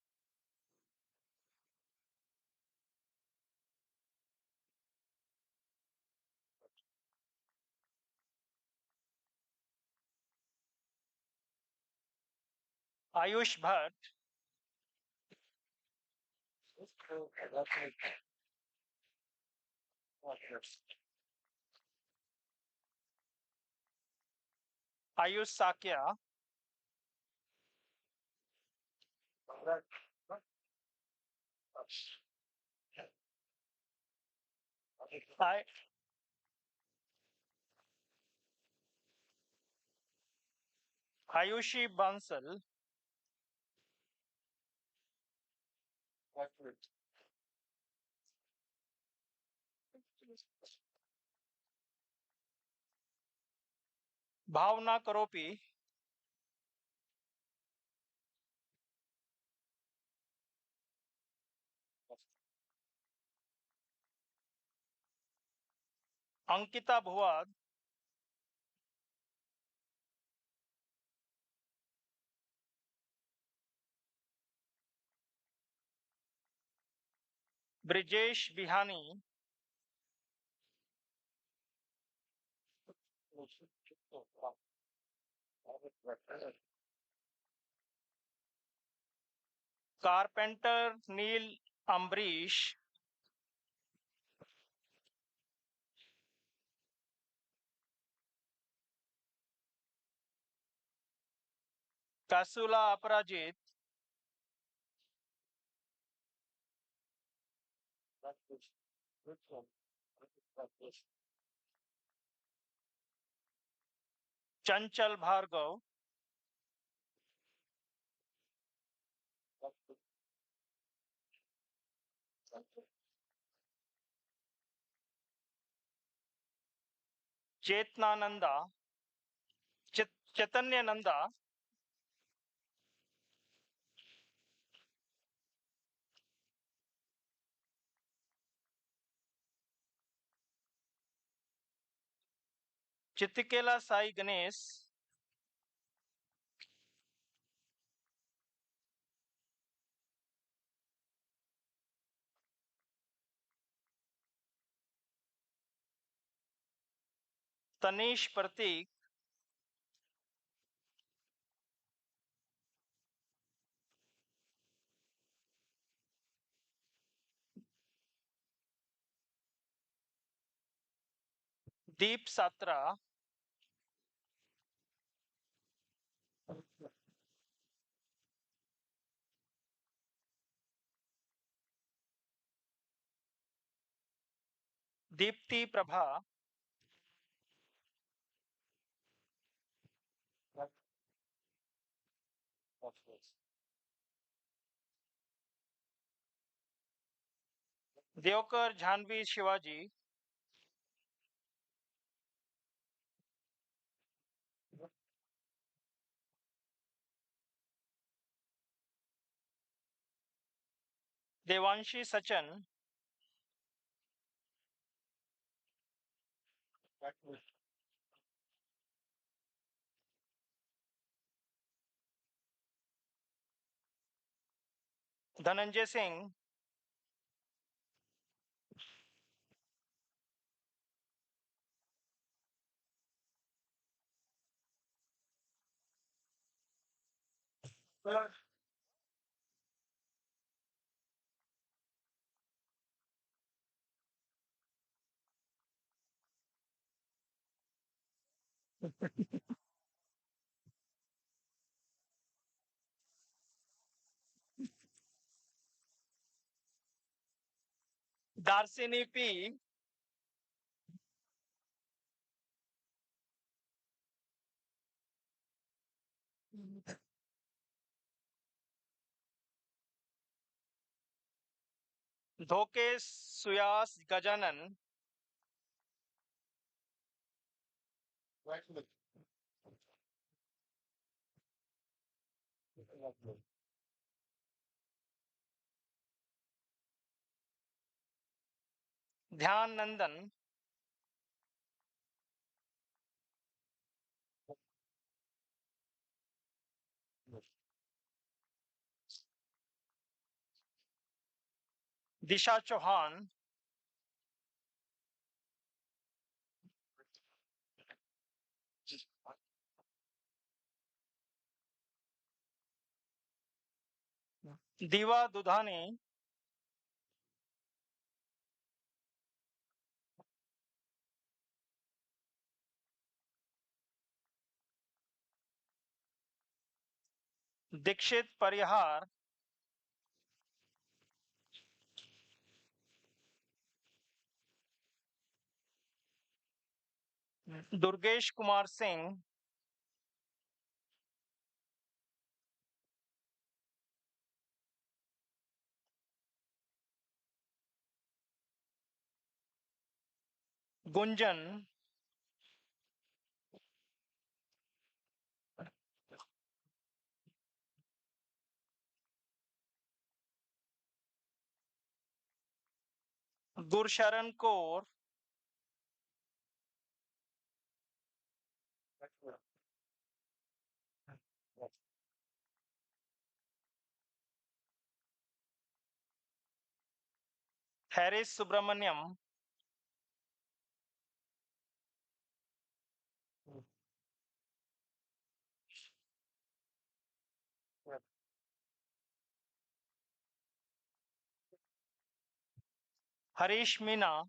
Ayush Bhatt, Ayush Sakya, Ay- Ayushi Bansal, Bhavna Karopi, Ankita Bhuad, Brijesh Bihani, Carpenter Neil Ambrish, Kasula Aparajit, Chanchal Bhargav, Chetnananda, Chaitanyananda, Chitikela Sai Ganesh, Tanish Pratik, Deep Satra, Deepti Prabha, Deokar Jhanvi Shivaji, Devanshi Sachan, Dhananjay Singh, Darsini P, Dhokesh Suyas Gajanan, Dhyan Nandan, Disha Chauhan, Diva Dudhani, Dikshit Parihar, Durgesh Kumar Singh, Gunjan, Gursharan Kaur, Harris Subramaniam, Harish Meena,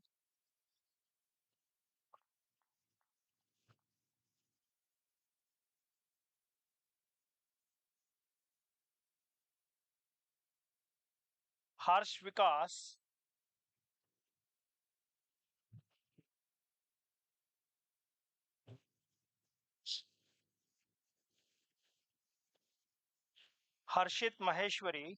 Harsh Vikas, Harshit Maheshwari,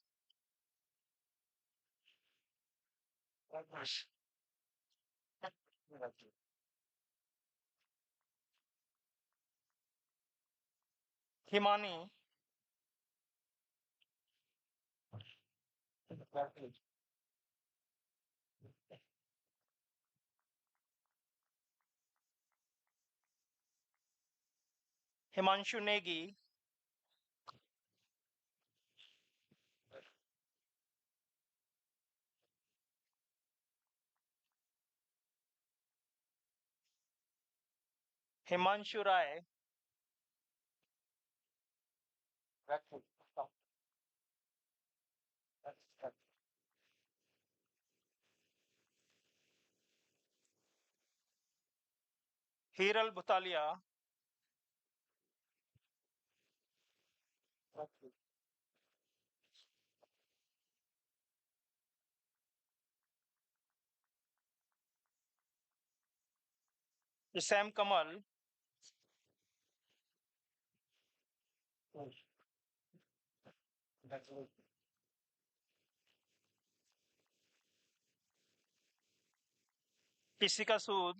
Himani, Himanshu Negi, Himanshu Rai, Hiral Bhutalia, Sam Kamal, Kisika Sood,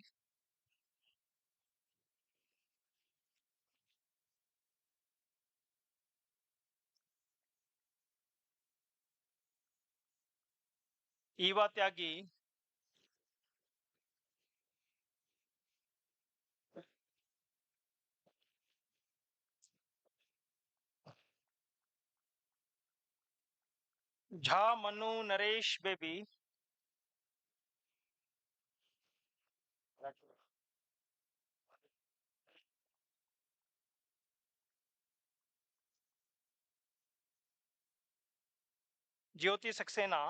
Eva Tyagi, Jha Manu Naresh Baby, Jyoti Saxena,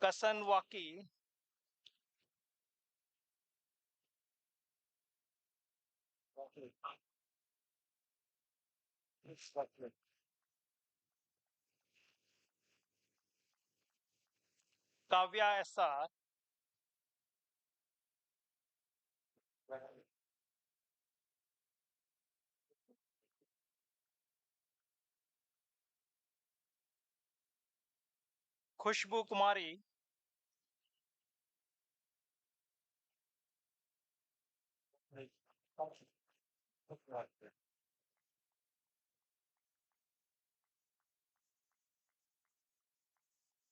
Kasan Waki, Kavya S R, Khushboo Kumari,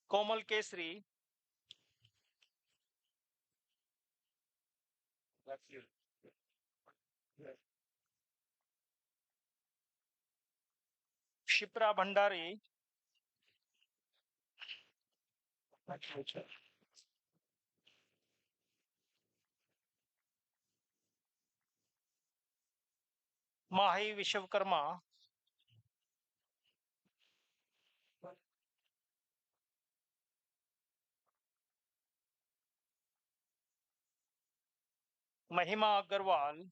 Komal Kesari, Shipra Bhandari, Mahi Vishwakarma, Mahima Agarwal,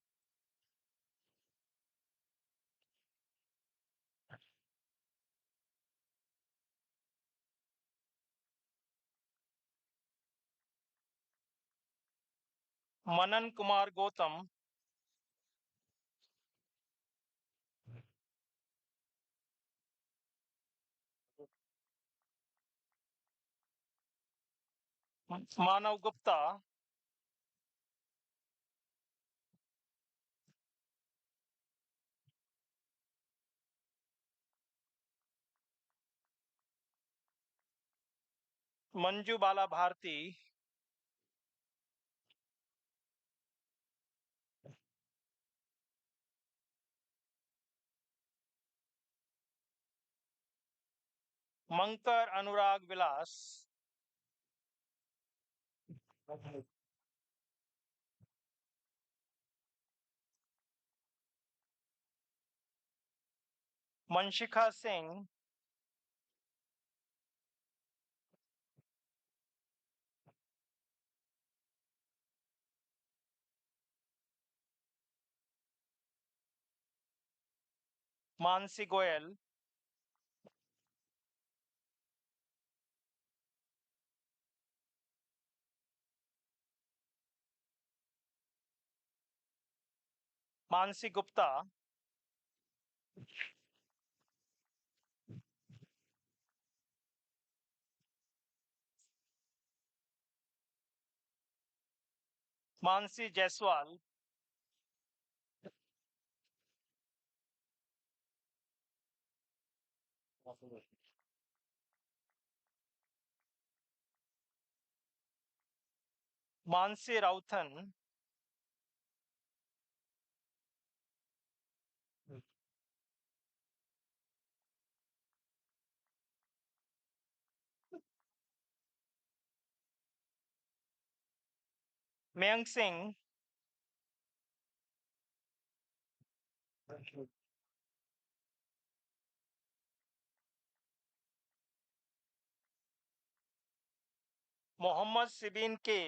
Manan Kumar Gautam, मानव गुप्ता, मंजू बाला भारती, मंकर अनुराग विलास, मनशिखा सिंह, मानसी गोयल, मानसी गुप्ता, मानसी जायसवाल, मानसी राउथन, मयंक सिंह, मोहम्मद सिबीन के,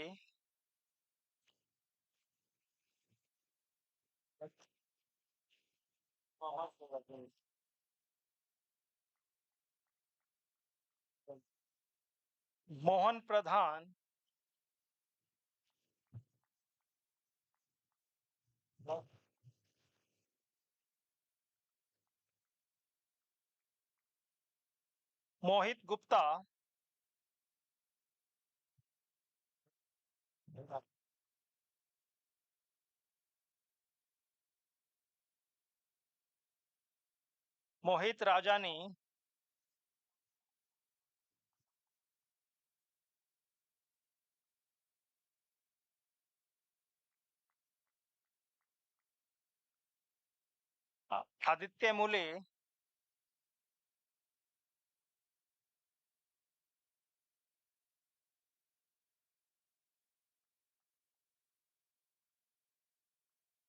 मोहन प्रधान, मोहित गुप्ता, मोहित राजानी, आदित्य मूले,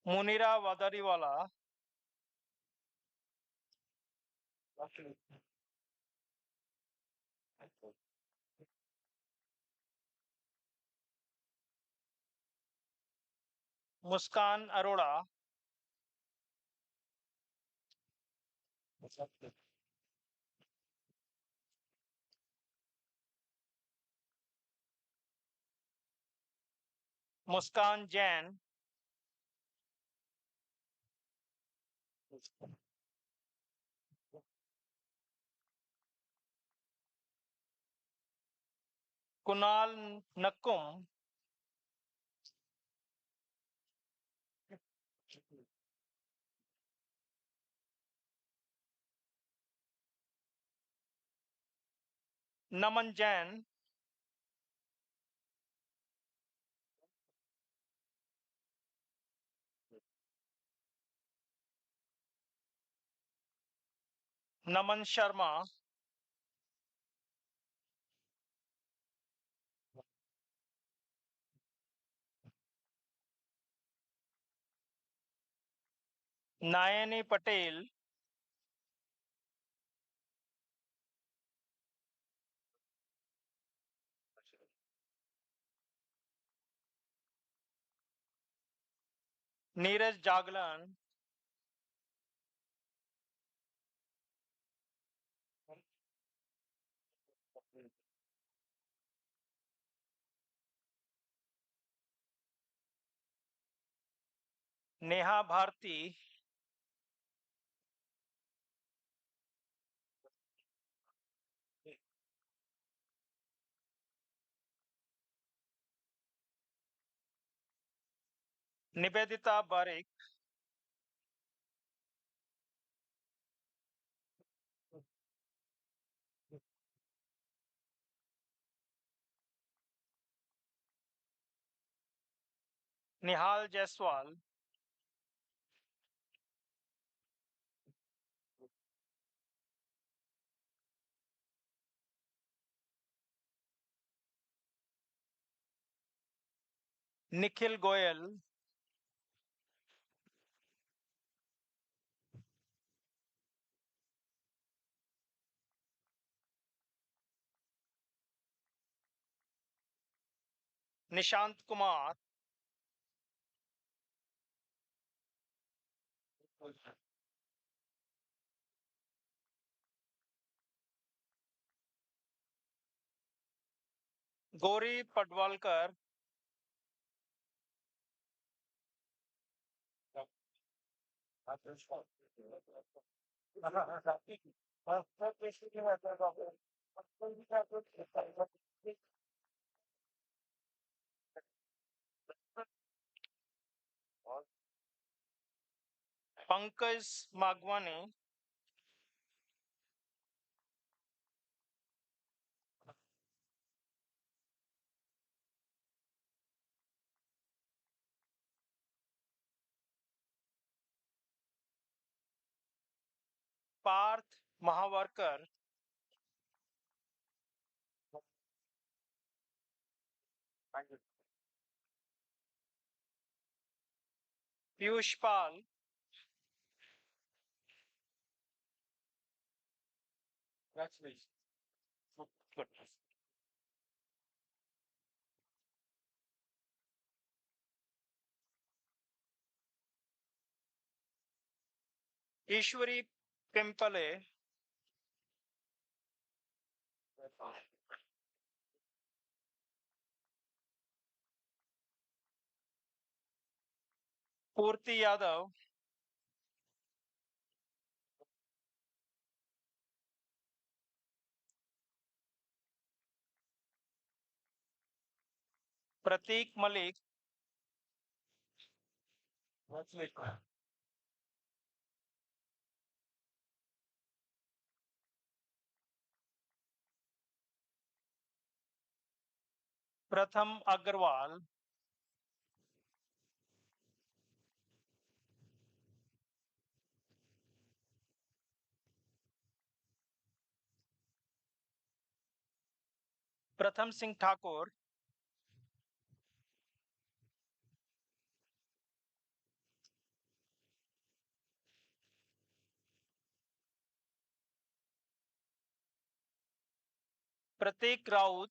मुनीरा वादारीवाला, मुस्कान अरोड़ा, मुस्कान जैन, कुणाल नक्कुम, नमन जैन, नमन शर्मा, नायनी पटेल, नीरज जागलन, नेहा भारती, निवेदिता बारिक, निहाल जायसवाल, निखिल गोयल, निशांत कुमार, गौरी पडवालकर, पंकज मागवानी, पार्थ महावरकर, पीयूष पाल, ईश्वरी पिंपले, पूर्ति यादव, प्रतीक मलिक, प्रथम अग्रवाल, प्रथम सिंह ठाकुर, प्रतीक राउत,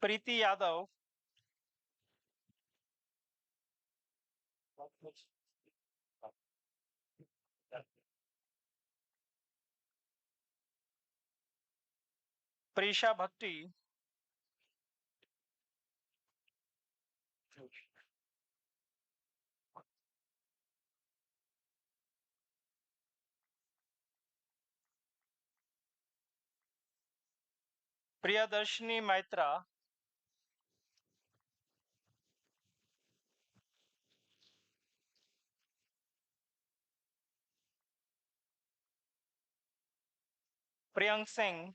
प्रीति यादव, प्रीशा भट्टी, प्रियदर्शनी मैत्रा, प्रियंक सिंह,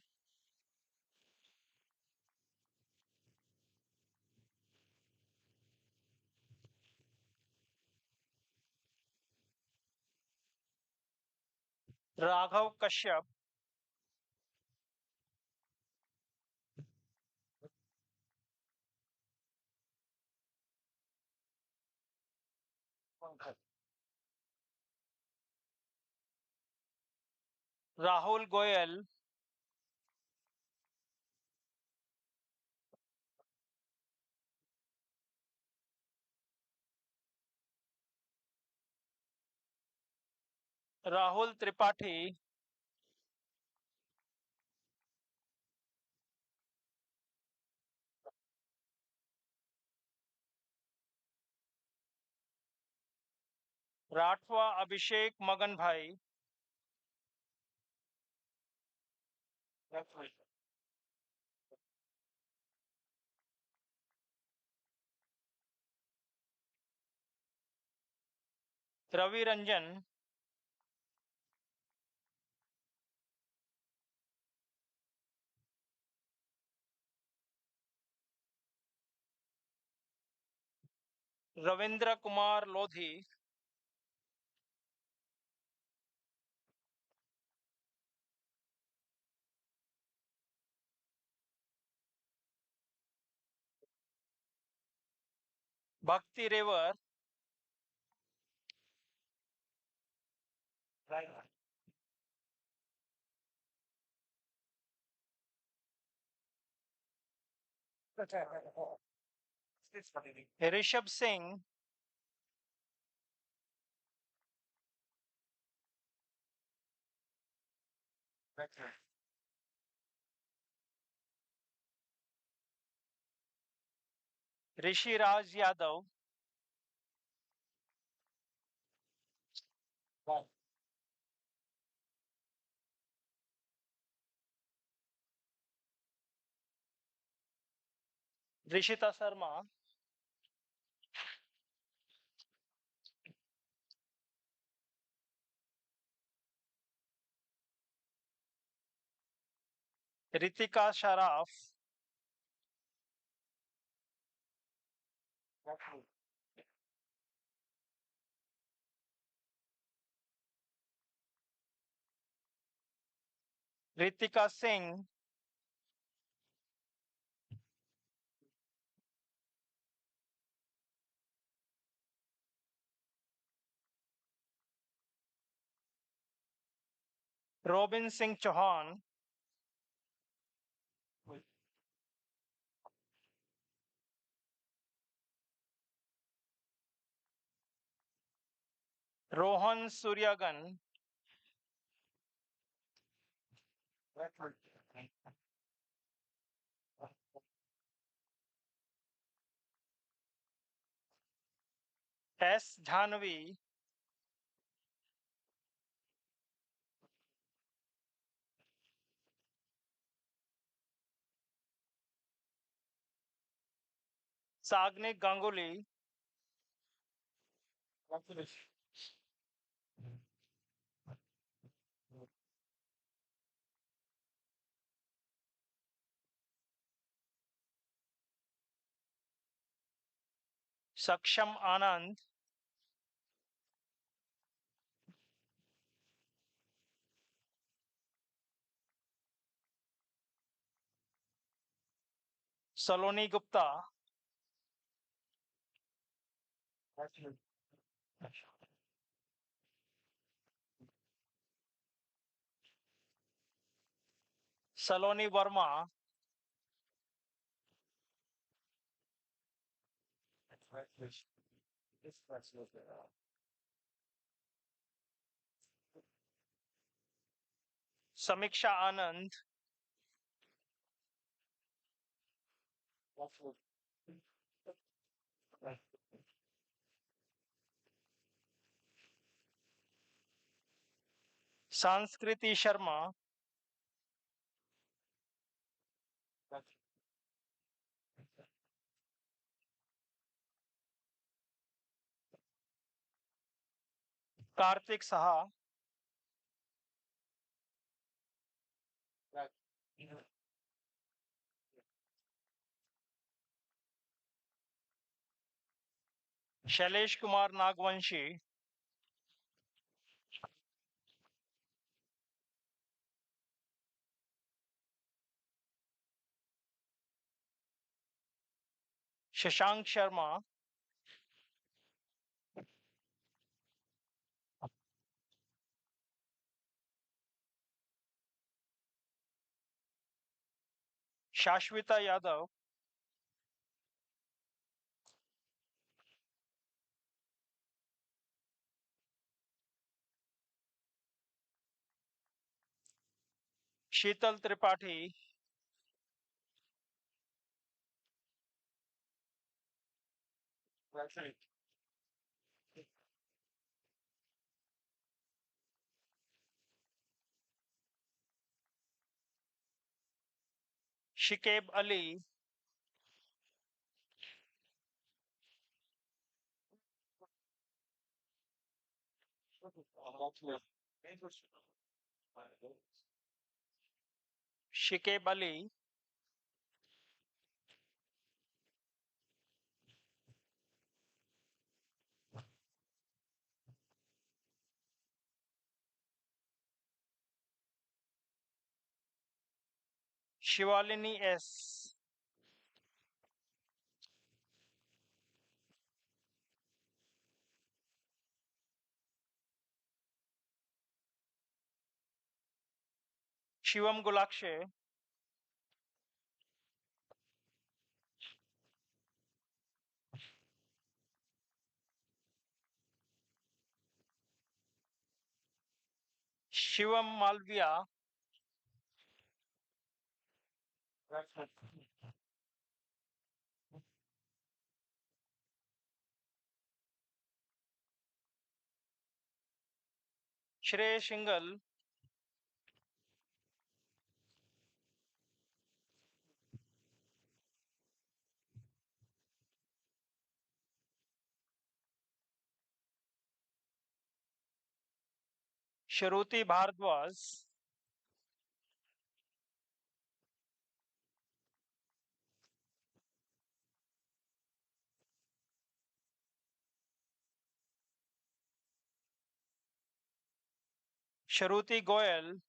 राघव कश्यप, राहुल गोयल, राहुल त्रिपाठी, राठवा अभिषेक मगन भाई, Ravi Ranjan, Ravindra Kumar Lodhi, Bhakti Rewar, Rishabh Singh, Rishiraj Yadav, Rishita Sharma, Ritika Sharaf, Ritika Singh, Robin Singh Chauhan, Rohan Suryagan, S Jhanvi, Sagnik Ganguly, Saksham Anand, Saloni Gupta, Saloni Verma, Samiksha Anand, Sanskriti Sharma, Kartik Saha, Shailesh Kumar Nagvanshi, Shashank Sharma, Shashwita Yadav, Sheetal Tripathi, Shikeb Ali, Shikeb Ali, Shivalini S, Shivam Gulakshe, Shivam Malviya, Shrey Shingal, Shruti Bhardwaj, Shruti Goyal,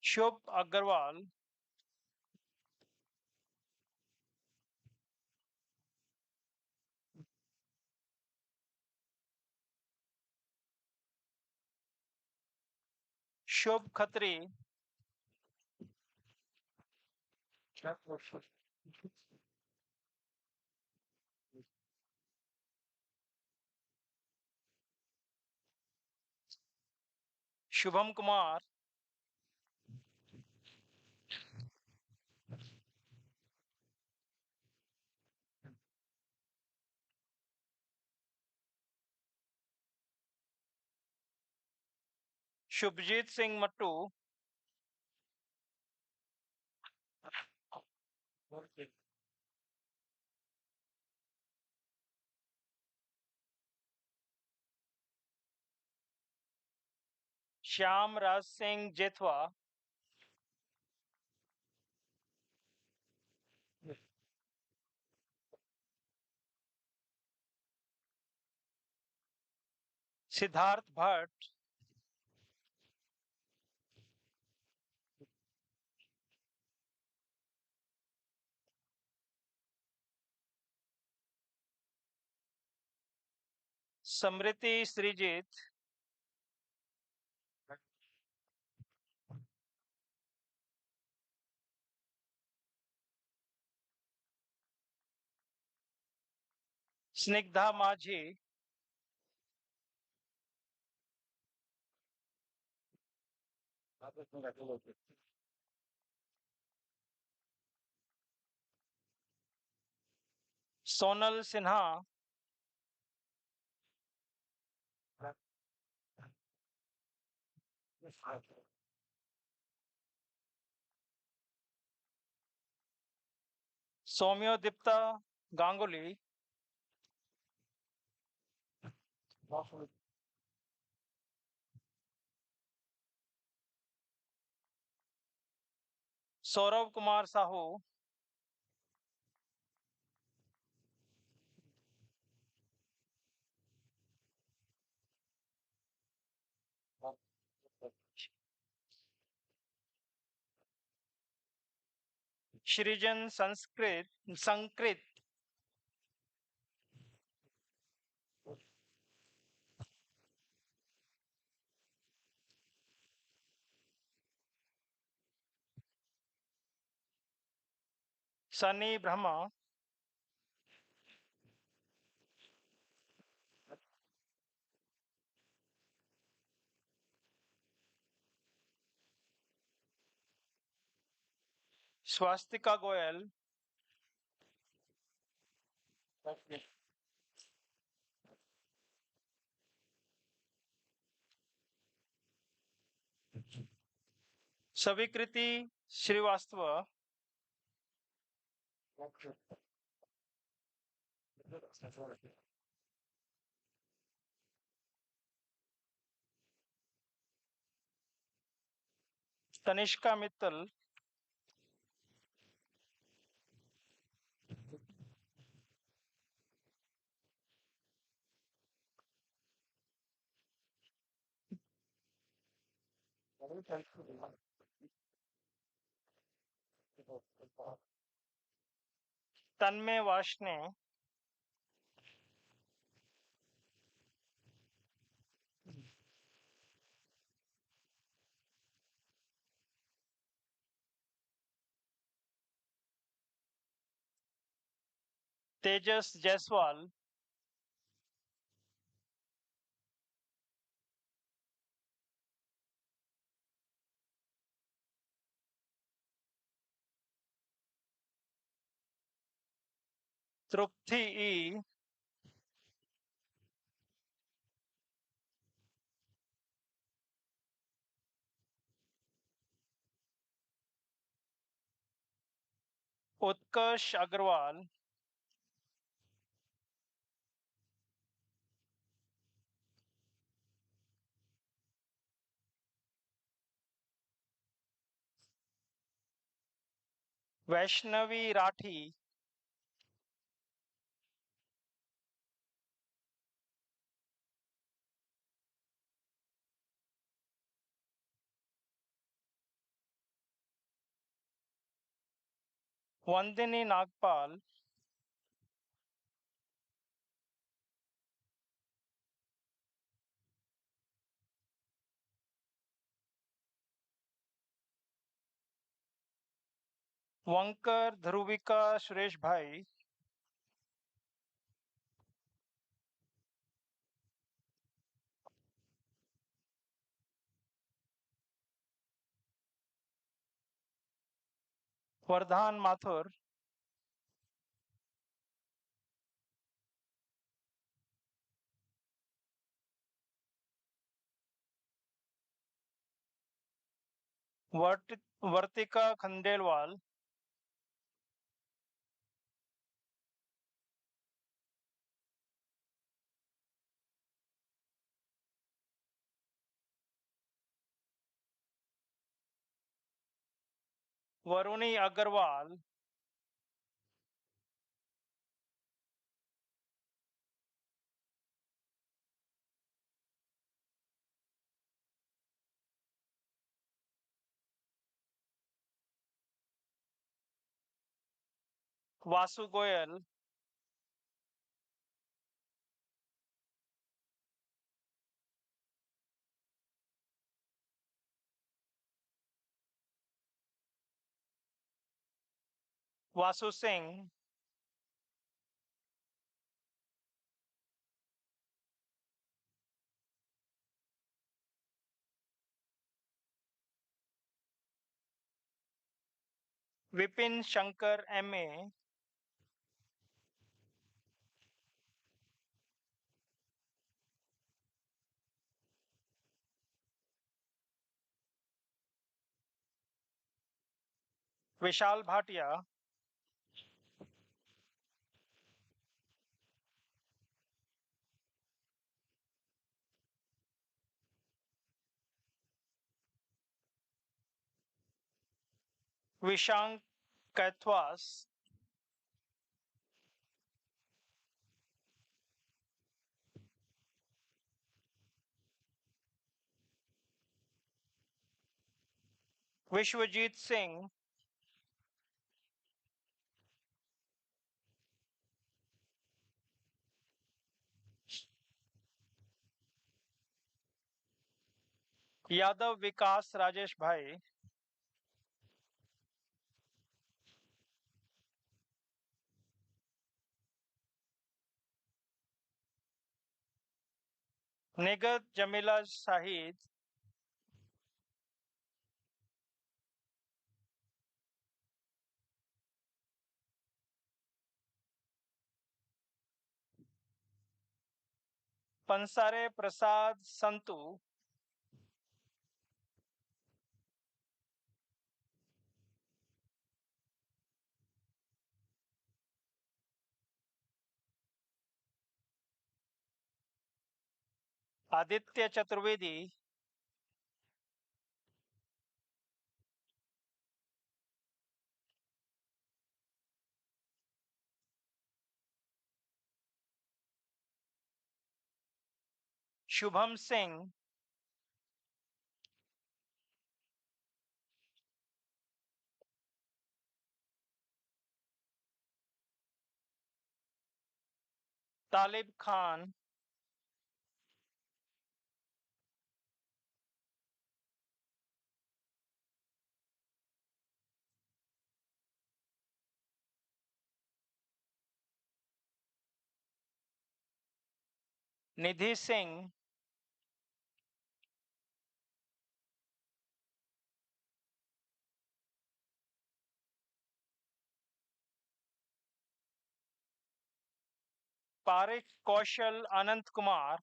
Shubh Agarwal, Shubh Khatri, Shubham Kumar, Shubhjit Singh Mattu, Shyam Raj Singh Jethwa, Siddharth Bhatt, Samriti Srijit, Snigdha Majhi, Sonal Sinha, Soumya Dipta Ganguly, Saurav Kumar Sahu, Shrijan Sankrit, Sunny Brahma, Swastika Goyal, Savikriti Srivastava, Tanishka Mittal, Tanmay Vashne, Tejas Jaiswal, Trupti E, Utkarsh Agarwal, Vaishnavi Rathi, Vandini Nagpal, Vankar Dhruvika Suresh Bhai, Vardhan Mathur, वर्तिका Khandelwal, Varuni Agarwal, Vasu Goyal, Vasu Singh, Vipin Shankar MA, विशाल भाटिया, विशांक कैथवास, विश्वजीत सिंह, यादव विकास राजेश भाई, निगत जमीला शाहिद, पंसारे प्रसाद संतु, आदित्य चतुर्वेदी, शुभम सिंह, तालिब खान, निधि सिंह, पारिक कौशल अनंत कुमार,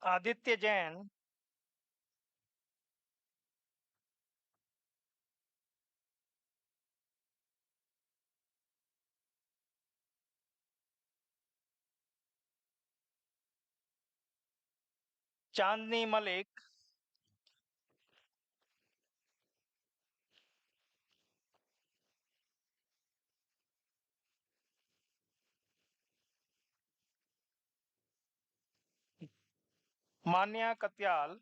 आदित्य जैन, चांदनी मलिक, मान्या Katyal,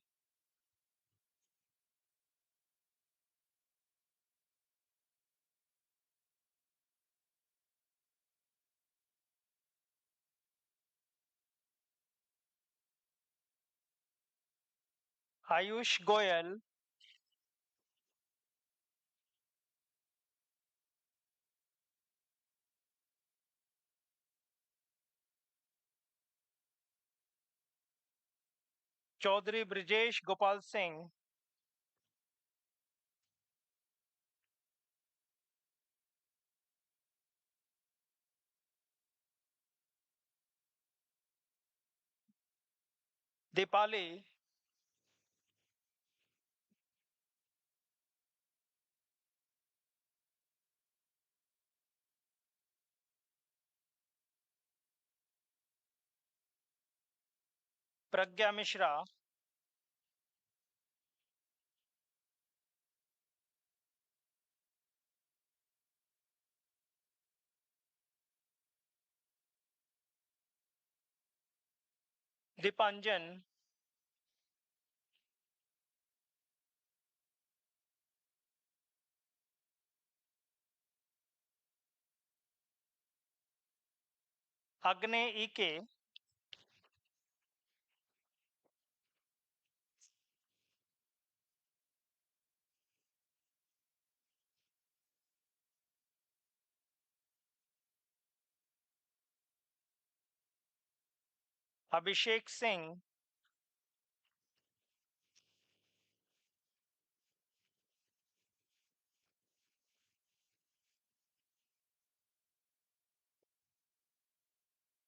Ayush Goyal, Chaudhary Brijesh Gopal Singh, Dipali, Pragya Mishra, Dipanjan, Agne Ike, Abhishek Singh,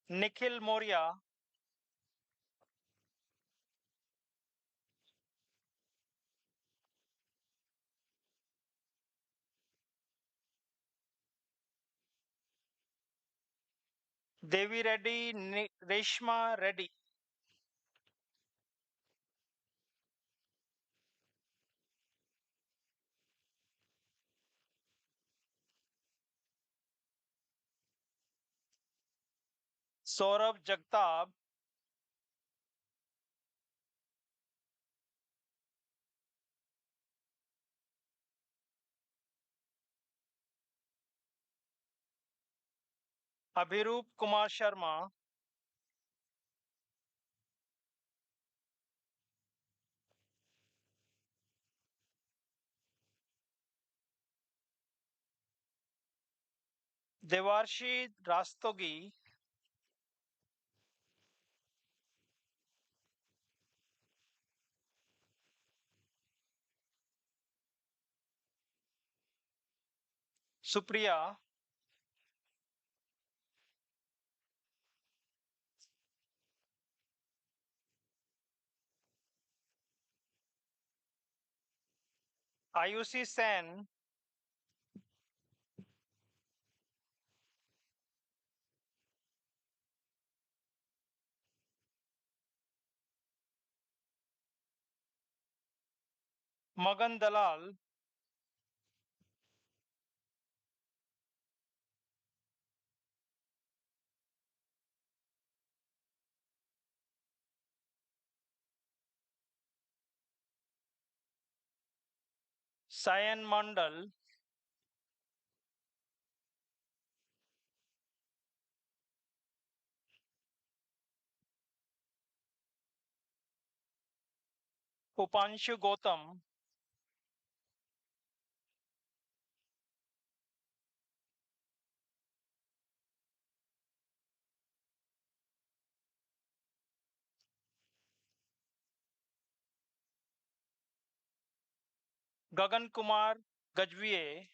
Nikhil Moria, Devi Reddy, Reshma Reddy, Saurabh Jagtab, Abhirup Kumar Sharma, Devarshi Rastogi, Supriya, Ayushi Sen, Magan Dalal, Sayan Mandal, Upanshu Gautam, Gagan Kumar Gajviye,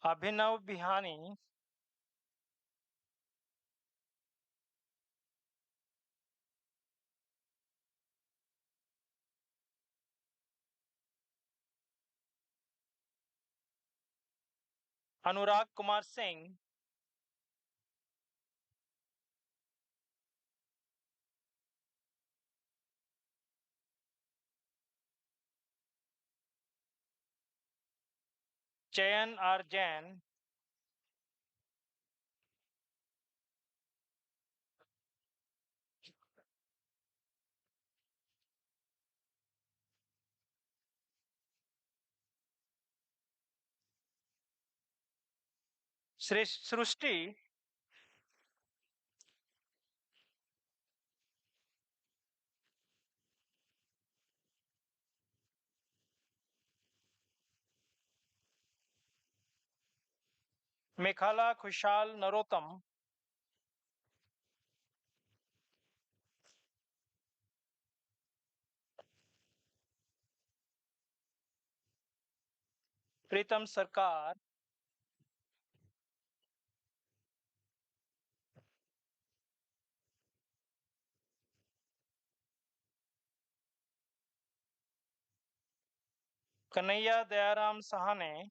Abhinav Bihani, Anurag Kumar Singh, Chayan R. Jain, Srushti, Mekhala Khushal Narottam, Pritam Sarkar, Kanhaiya Dayaram Sahane,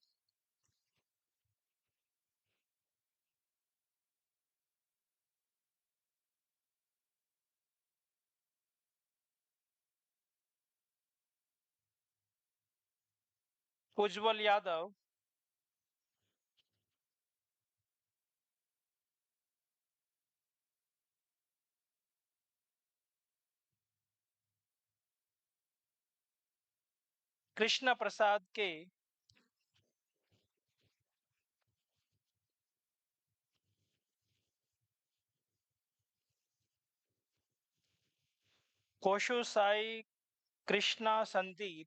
Ujjwal Yadav, Krishna Prasad K, Koshu Sai Krishna Sandeep,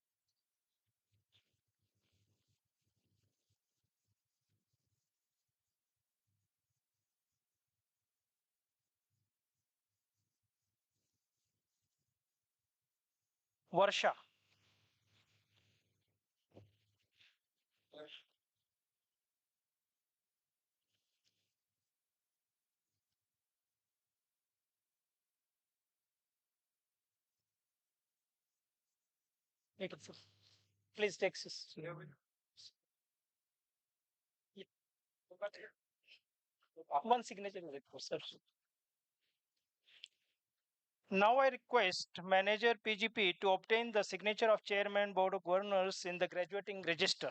Varsha. Please take this. One signature is required, sir. Now I request Manager PGP to obtain the signature of Chairman Board of Governors in the graduating register.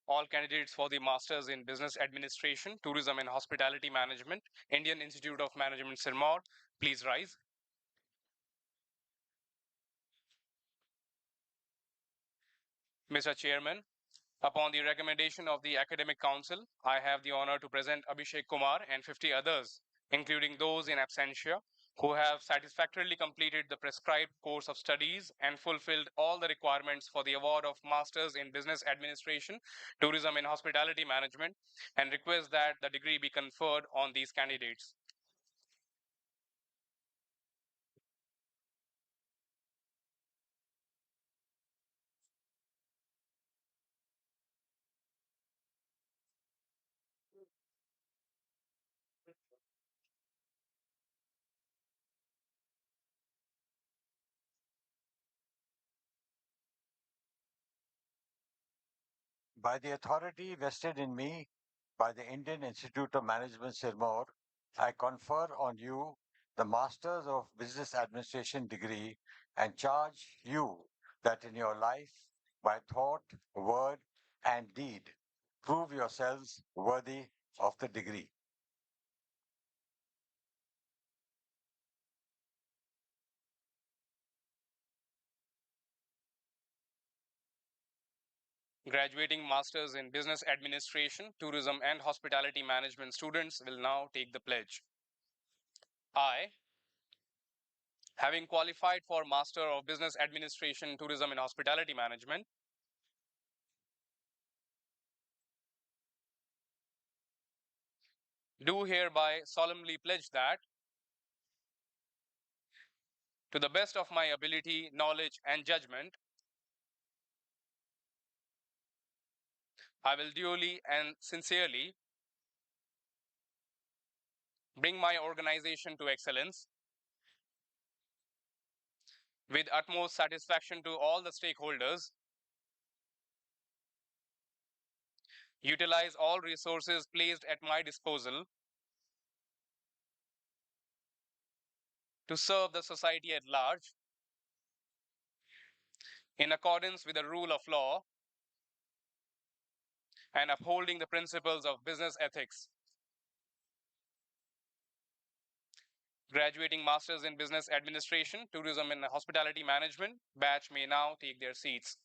All candidates for the Masters in Business Administration, Tourism and Hospitality Management, Indian Institute of Management, Sirmaur, please rise. Mr. Chairman, upon the recommendation of the Academic Council, I have the honor to present Abhishek Kumar and 50 others, including those in absentia, who have satisfactorily completed the prescribed course of studies and fulfilled all the requirements for the award of Masters in Business Administration, Tourism and Hospitality Management, and request that the degree be conferred on these candidates. By the authority vested in me by the Indian Institute of Management, Sirmaur, I confer on you the Masters of Business Administration degree and charge you that in your life, by thought, word, and deed, prove yourselves worthy of the degree. Graduating Masters in Business Administration, Tourism and Hospitality Management students will now take the pledge. I, having qualified for Master of Business Administration, Tourism and Hospitality Management, do hereby solemnly pledge that, to the best of my ability, knowledge, and judgment, I will duly and sincerely bring my organization to excellence with utmost satisfaction to all the stakeholders, utilize all resources placed at my disposal to serve the society at large in accordance with the rule of law and upholding the principles of business ethics. Graduating Masters in Business Administration, Tourism and Hospitality Management batch may now take their seats.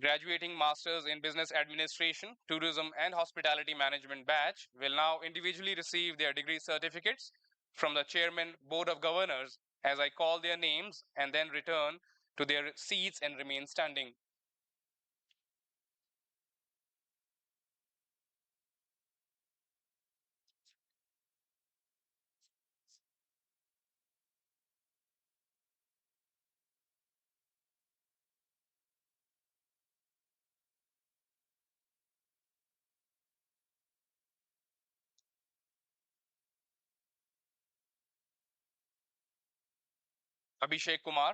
Graduating Masters in Business Administration, Tourism and Hospitality Management batch will now individually receive their degree certificates from the Chairman Board of Governors as I call their names and then return to their seats and remain standing. Abhishek Kumar,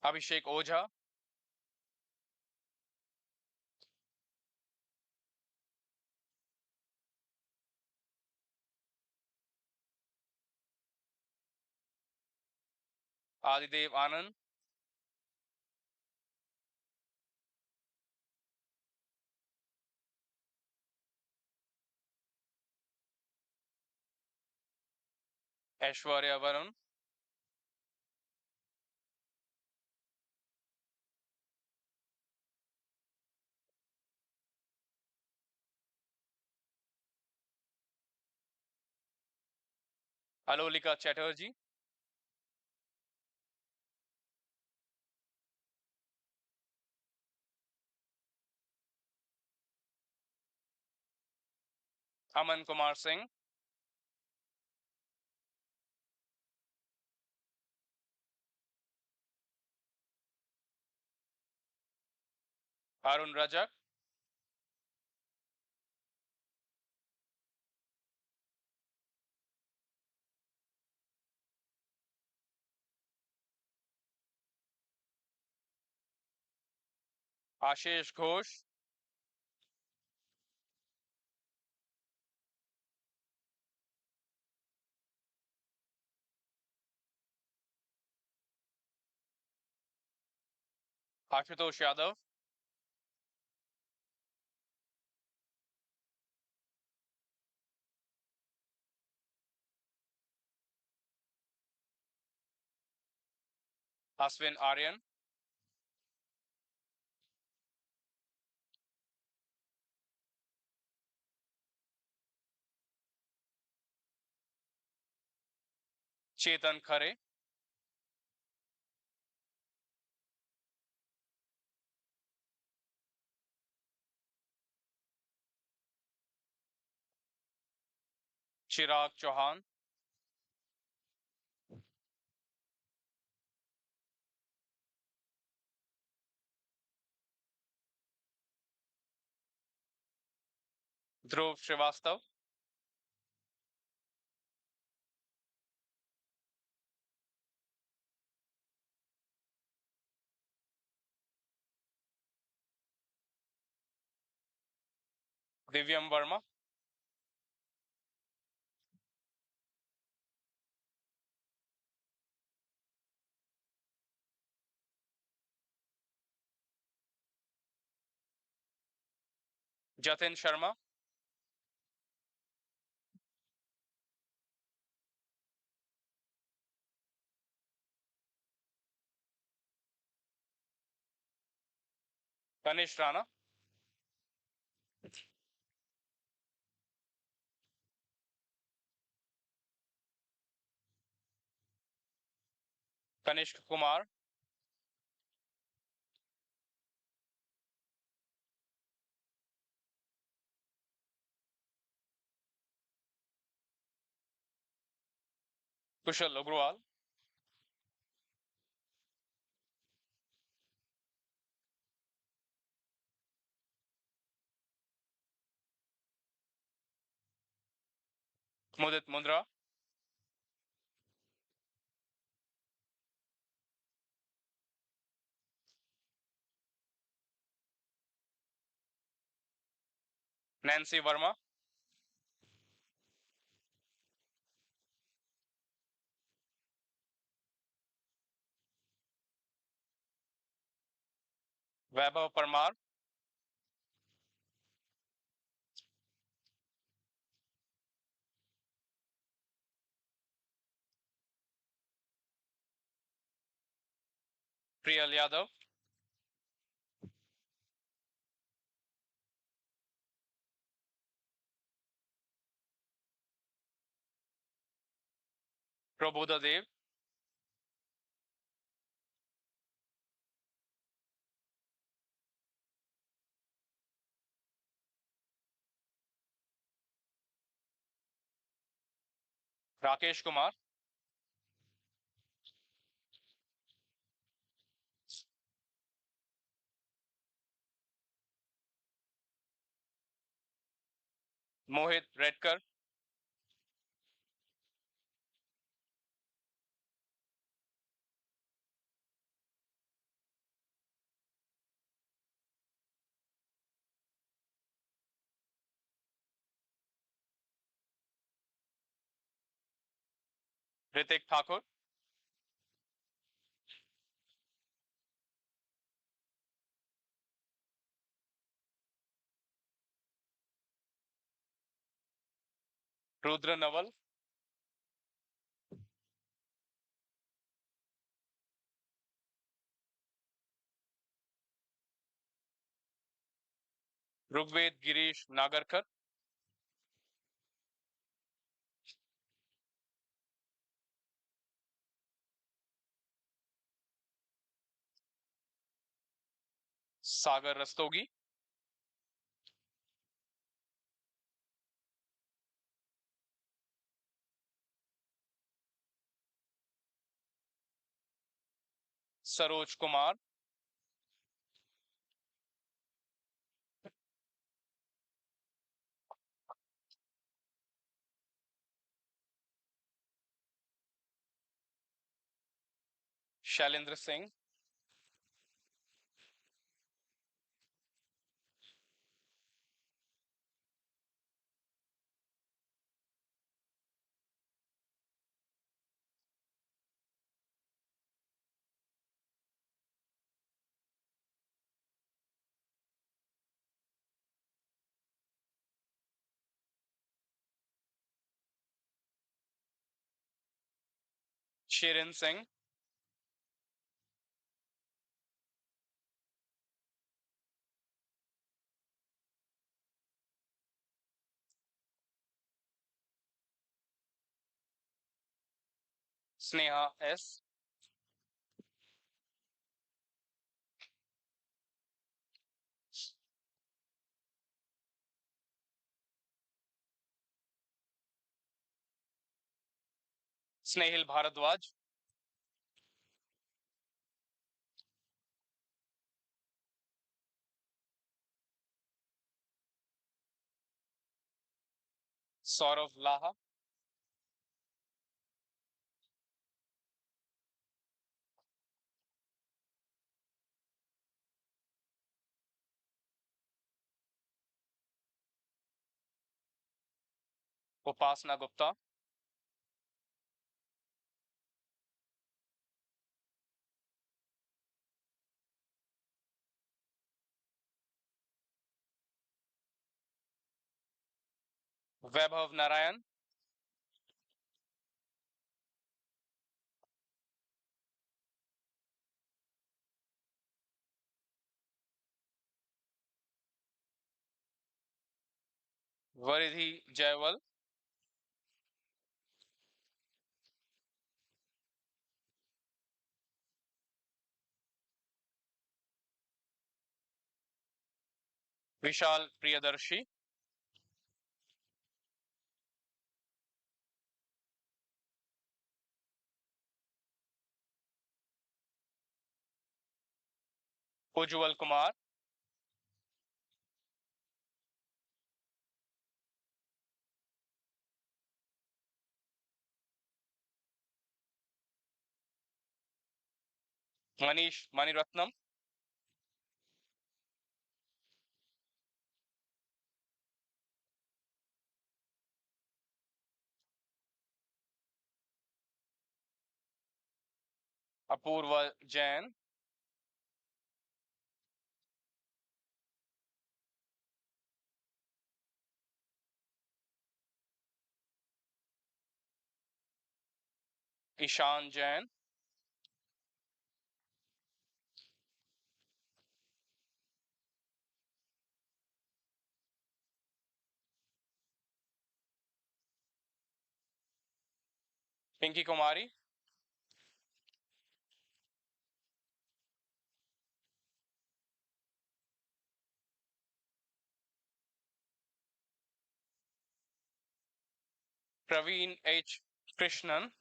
Abhishek Ojha, Adidev Anand, Aishwarya Varun, Alolika Chatterjee, Aman Kumar Singh, Arun Rajak, Ashish Ghosh, Ashutosh Yadav, Aswin Aryan, Chetan Khare, Chirag Chauhan, Dhruv Srivastav, Divyam Verma, Jatin Sharma, Kanish Rana, Kanishk Kumar, Kushal Agrawal, Mudit Mundra, Nancy Verma, Vaibhav Parmar, Priyal Yadav, Prabodha Dev, Rakesh Kumar, Mohit Redkar, Ritik Thakur, Rudra Naval, Rugved Girish Nagarkar, Sagar Rastogi, Saroj Kumar, Shailendra Singh, Shirin Singh, Sneha S, Snehil Bharadwaj, Saurav Laha, Upasna Gupta, Vaibhav Narayan, Varidhi Jaiwal, Vishal Priyadarshi, Ujjwal Kumar, Manish Maniratnam, Apurva Jain, Ishan Jain, Pinky Kumari, Praveen H. Krishnan,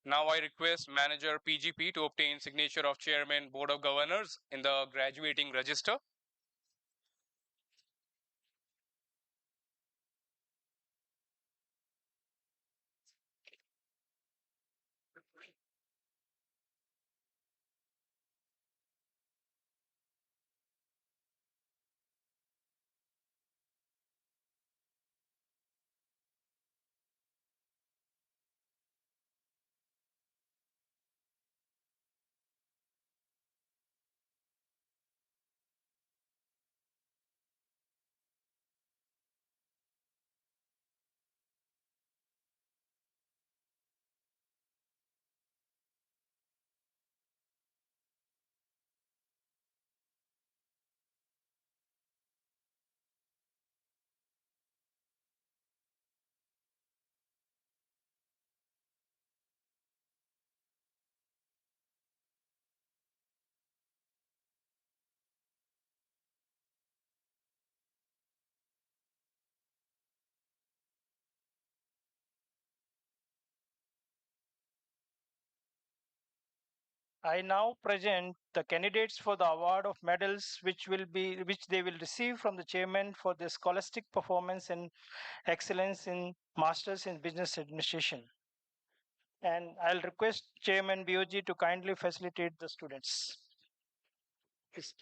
Now I request Manager PGP to obtain signature of Chairman Board of Governors in the graduating register. I now present the candidates for the award of medals which they will receive from the chairman for their scholastic performance and excellence in masters in business administration. And I'll request Chairman BOG to kindly facilitate the students. Yes.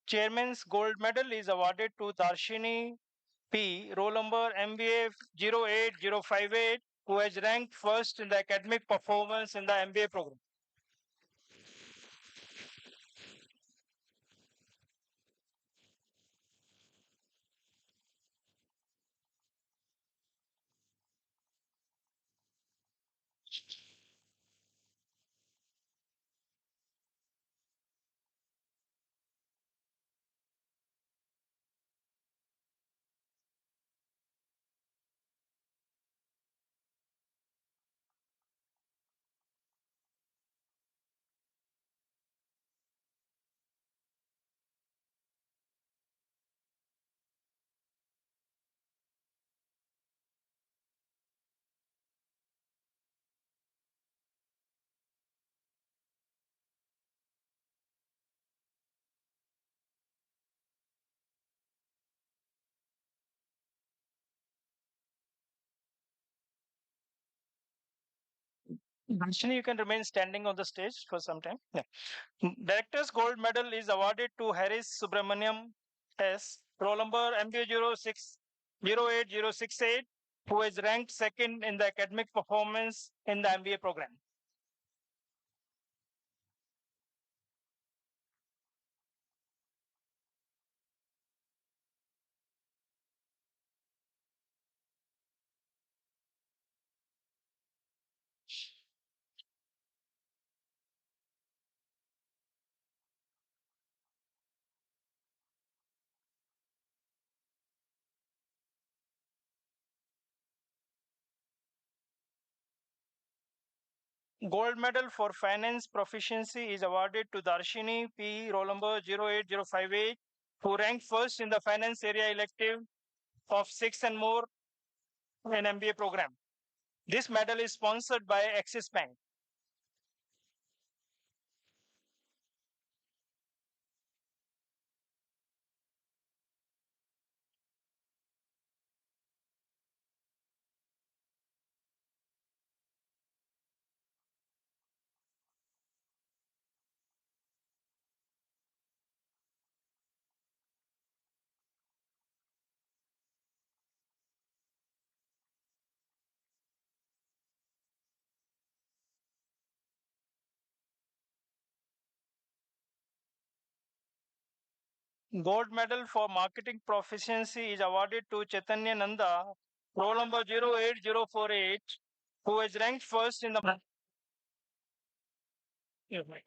Chairman's gold medal is awarded to Darshini P, roll number MBA 08058, who has ranked first in the academic performance in the MBA program. Darshini, you can remain standing on the stage for some time. Yeah. Director's Gold Medal is awarded to Harris Subramaniam S. Roll number MBA 0808068, who is ranked second in the academic performance in the MBA program. Gold medal for finance proficiency is awarded to Darshini P. Roll number 08058, who ranked first in the finance area elective of 6 and more in MBA program. This medal is sponsored by Axis Bank. Gold medal for marketing proficiency is awarded to Chaitanya Nanda, roll number 08048, who is ranked first in the. Yeah, right.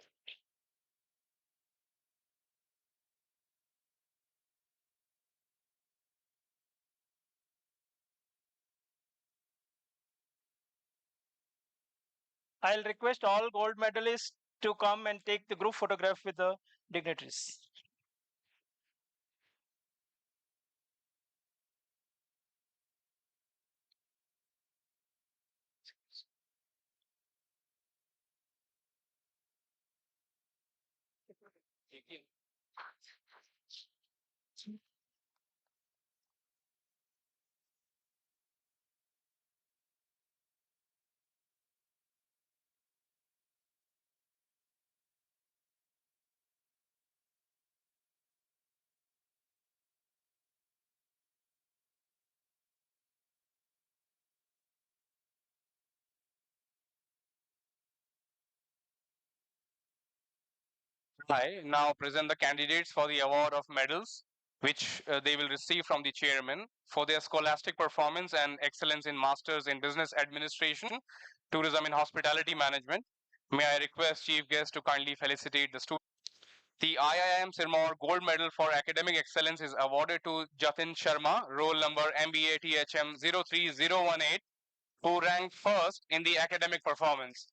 I'll request all gold medalists to come and take the group photograph with the dignitaries. I now present the candidates for the award of medals, which they will receive from the chairman for their scholastic performance and excellence in Masters in Business Administration, Tourism and Hospitality Management. May I request Chief Guest to kindly felicitate the students. The IIM Sirmaur Gold Medal for Academic Excellence is awarded to Jatin Sharma, roll number MBA THM 03018, who ranked first in the academic performance.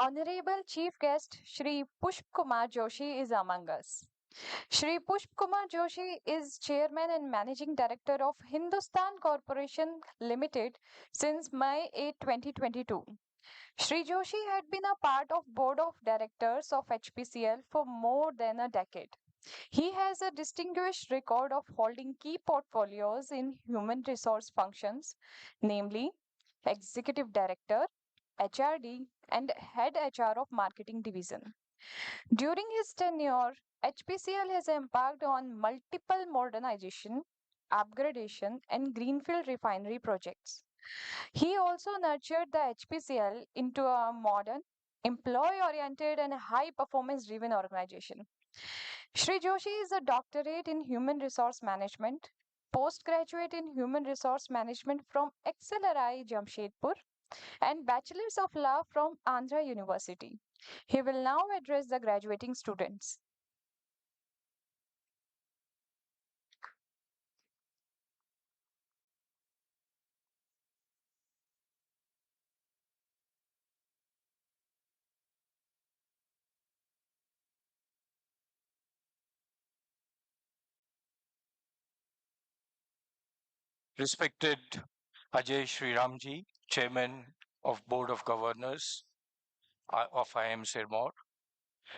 Honorable Chief Guest Shri Pushp Kumar Joshi is among us. Shri Pushp Kumar Joshi is Chairman and Managing Director of Hindustan Corporation Limited since May 8, 2022. Shri Joshi had been a part of Board of Directors of HPCL for more than a decade. He has a distinguished record of holding key portfolios in human resource functions, namely Executive Director, HRD, and Head HR of Marketing Division. During his tenure, HPCL has embarked on multiple modernization, upgradation, and greenfield refinery projects. He also nurtured the HPCL into a modern, employee oriented, and high performance driven organization. Shri Joshi is a doctorate in human resource management, postgraduate in human resource management from XLRI Jamshedpur, and Bachelor's of Law from Andhra University. He will now address the graduating students. Respected Ajay Sriramji, Chairman of Board of Governors of IIM Sirmaur,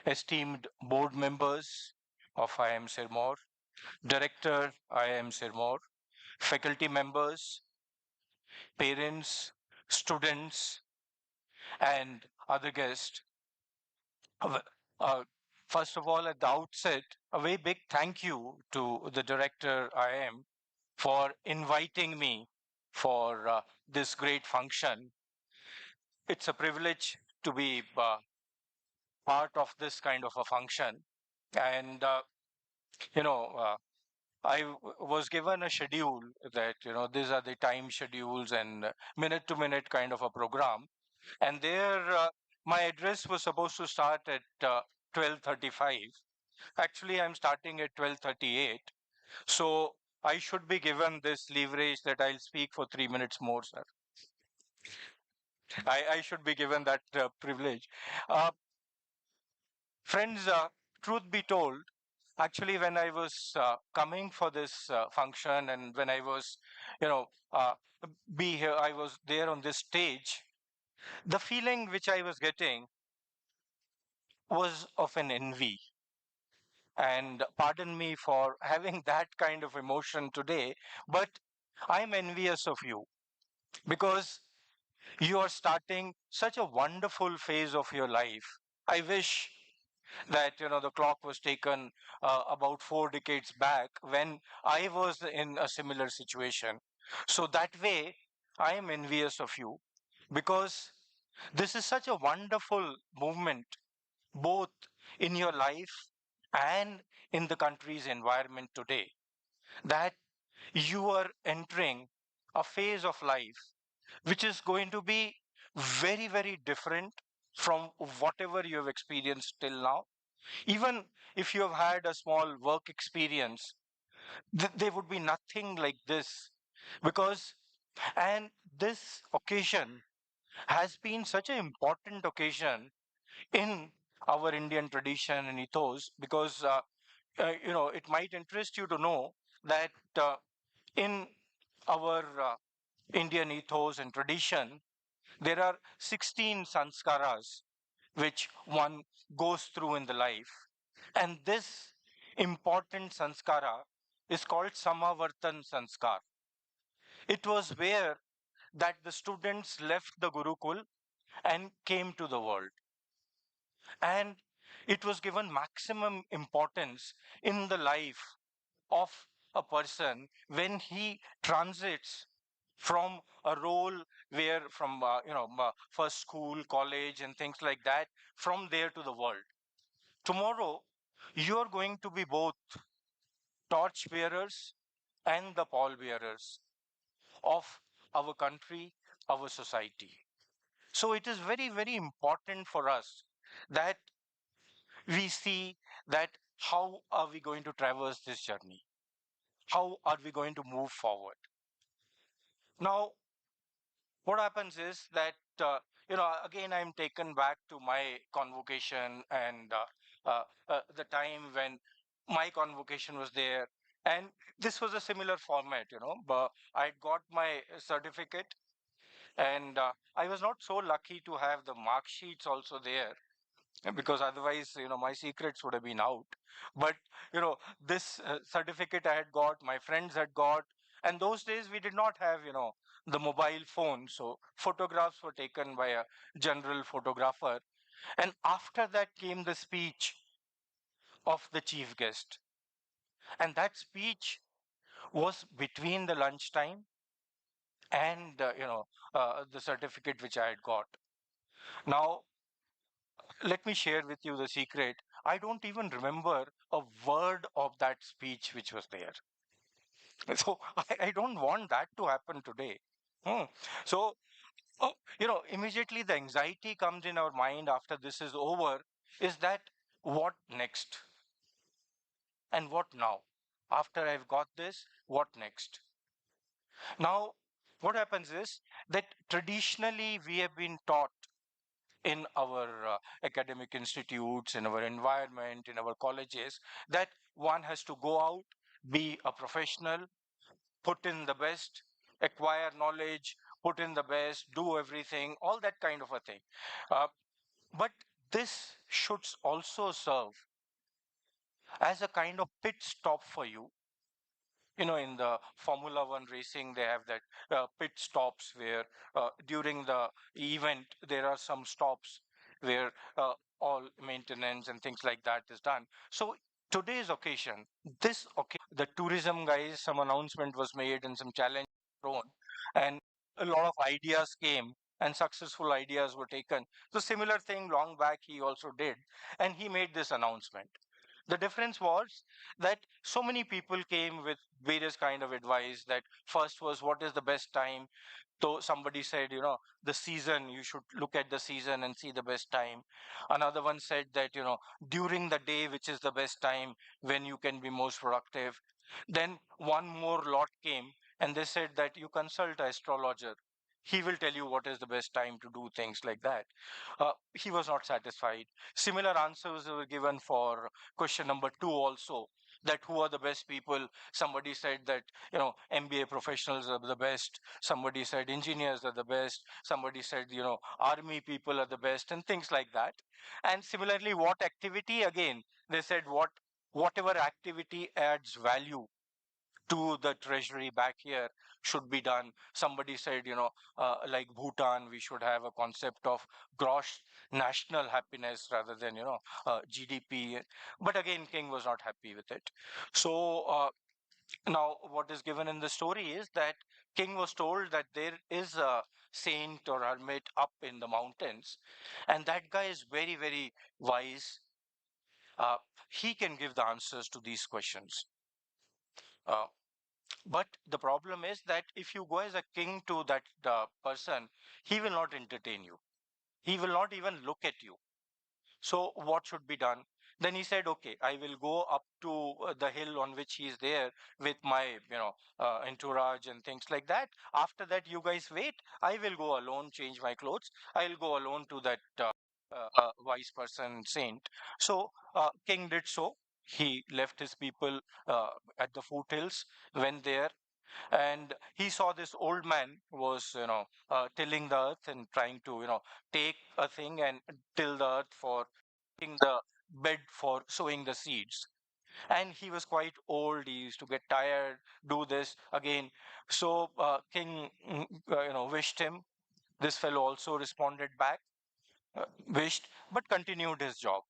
esteemed board members of IIM Sirmaur, Director IIM Sirmaur, faculty members, parents, students, and other guests. Uh, uh, First of all, at the outset, a very big thank you to the Director IIM for inviting me for this great function. It's a privilege to be part of this kind of a function. And, you know, was given a schedule that, these are the time schedules and minute to minute kind of a program. And there, my address was supposed to start at 12:35. Actually, I'm starting at 12:38. So I should be given this leverage that I'll speak for 3 minutes more, sir. I should be given that privilege. Uh, Friends, truth be told, actually, when I was coming for this function and when I was, you know, uh, be here, I was there on this stage, the feeling which I was getting was of an envy. And pardon me for having that kind of emotion today, but I'm envious of you because you are starting such a wonderful phase of your life. I wish that the clock was taken about 4 decades back when I was in a similar situation. So that way, I am envious of you because this is such a wonderful movement, both in your life and in the country's environment today, that you are entering a phase of life which is going to be very, very different from whatever you have experienced till now. Even if you have had a small work experience, there would be nothing like this because, and this occasion has been such an important occasion in our Indian tradition and ethos because, it might interest you to know that in our Indian ethos and tradition, there are 16 sanskaras which one goes through in the life. And this important sanskara is called Samavartan Sanskar. It was where that the students left the Gurukul and came to the world. And it was given maximum importance in the life of a person when he transits from a role where from first school, college, and things like that, from there to the world. Tomorrow you are going to be both torch bearers and the pall bearers of our country, our society. So it is very, very important for us that we see that how are we going to traverse this journey? How are we going to move forward? Now, what happens is that, again, I'm taken back to my convocation and the time when my convocation was there. And this was a similar format, but I got my certificate and I was not so lucky to have the mark sheets also there because otherwise, my secrets would have been out. But, this certificate I had got, my friends had got, and those days we did not have, the mobile phone. So photographs were taken by a general photographer. And after that came the speech of the chief guest. And that speech was between the lunchtime and, the certificate which I had got. Now, let me share with you the secret. I don't even remember a word of that speech which was there. So I don't want that to happen today. Hmm. So, immediately the anxiety comes in our mind after this is over, is that what next? And what now? After I've got this, what next? Now, what happens is that traditionally we have been taught in our academic institutes, in our environment, in our colleges, that one has to go out, be a professional, put in the best, acquire knowledge, put in the best, do everything, all that kind of a thing. Uh, but this should also serve as a kind of pit stop for you. In the Formula One racing, they have that pit stops where during the event there are some stops where all maintenance and things like that is done. So today's occasion, this occasion, the tourism guys, some announcement was made and some challenge thrown, and a lot of ideas came and successful ideas were taken. So similar thing long back he also did, and he made this announcement. The difference was that so many people came with various kind of advice. That first was, what is the best time? So somebody said, the season, you should look at the season and see the best time. Another one said that, during the day, which is the best time when you can be most productive. Then one more lot came and they said that you consult an astrologer. He will tell you what is the best time to do things like that. He was not satisfied. Similar answers were given for question number two also, that who are the best people. Somebody said that, MBA professionals are the best. Somebody said engineers are the best. Somebody said, army people are the best, and things like that. And similarly, what activity? Again, they said whatever activity adds value to the treasury back here should be done. Somebody said, like Bhutan, we should have a concept of gross national happiness rather than, GDP. But again, King was not happy with it. So now what is given in the story is that King was told that there is a saint or hermit up in the mountains, and that guy is very, very wise. Uh, he can give the answers to these questions. Uh, But the problem is that if you go as a king to that person, he will not entertain you. He will not even look at you. So what should be done? Then he said, okay, I will go up to the hill on which he is there with my, entourage and things like that. After that, you guys wait. I will go alone, change my clothes. I'll go alone to that wise person, saint. So king did so. He left his people at the foothills, went there, and he saw this old man was tilling the earth and trying to take a thing and till the earth for making the bed for sowing the seeds. And he was quite old, he used to get tired, do this again. So king wished him. This fellow also responded back, wished, but continued his job.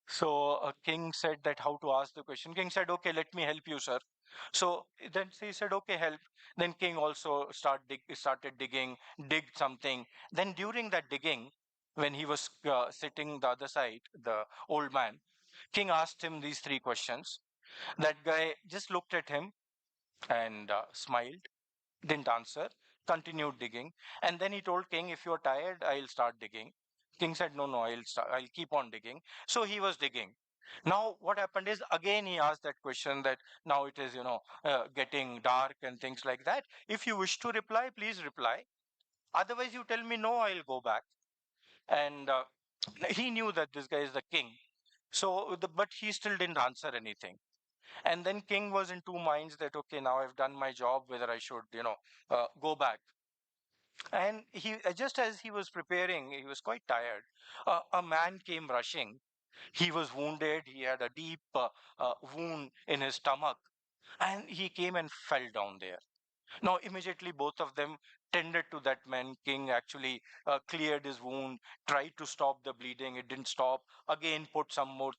So king said that how to ask the question. King said, okay, let me help you, sir. So then he said, okay, help. Then king also started digging, digged something. Then during that digging, when he was sitting the other side, the old man, king asked him these three questions. That guy just looked at him and smiled, didn't answer, continued digging. And then he told king, if you're tired, I'll start digging. King said, no, no, I'll keep on digging. So he was digging. Now what happened is, again he asked that question, that now it is getting dark and things like that. If you wish to reply, please reply. Otherwise you tell me, no, I'll go back. And he knew that this guy is the king. So but he still didn't answer anything. And then king was in two minds, that okay, now I've done my job, whether I should go back. And he just as he was preparing, he was quite tired. A man came rushing. He was wounded. He had a deep wound in his stomach, and he came and fell down there. Now, immediately, both of them tended to that man. King actually cleared his wound, tried to stop the bleeding. It didn't stop. Again, put some more,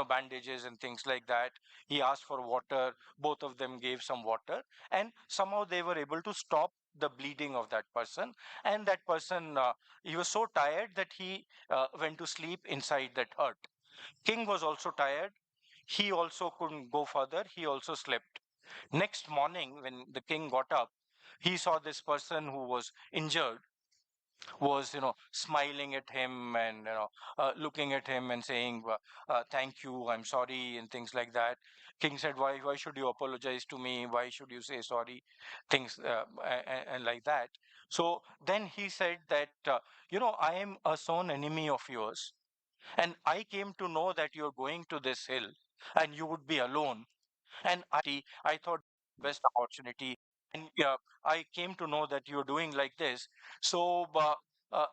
bandages and things like that. He asked for water. Both of them gave some water, and somehow they were able to stop the bleeding of that person. And that person, he was so tired that he went to sleep inside that hut. King was also tired. He also couldn't go further. He also slept. Next morning, when the king got up, he saw this person who was injured was smiling at him and looking at him and saying thank you, I'm sorry, and things like that. King said, why should you apologize to me? Why should you say sorry? Things and like that. So then he said that I am a sworn enemy of yours, and I came to know that you're going to this hill and you would be alone, and I thought best opportunity, and I came to know that you're doing like this. So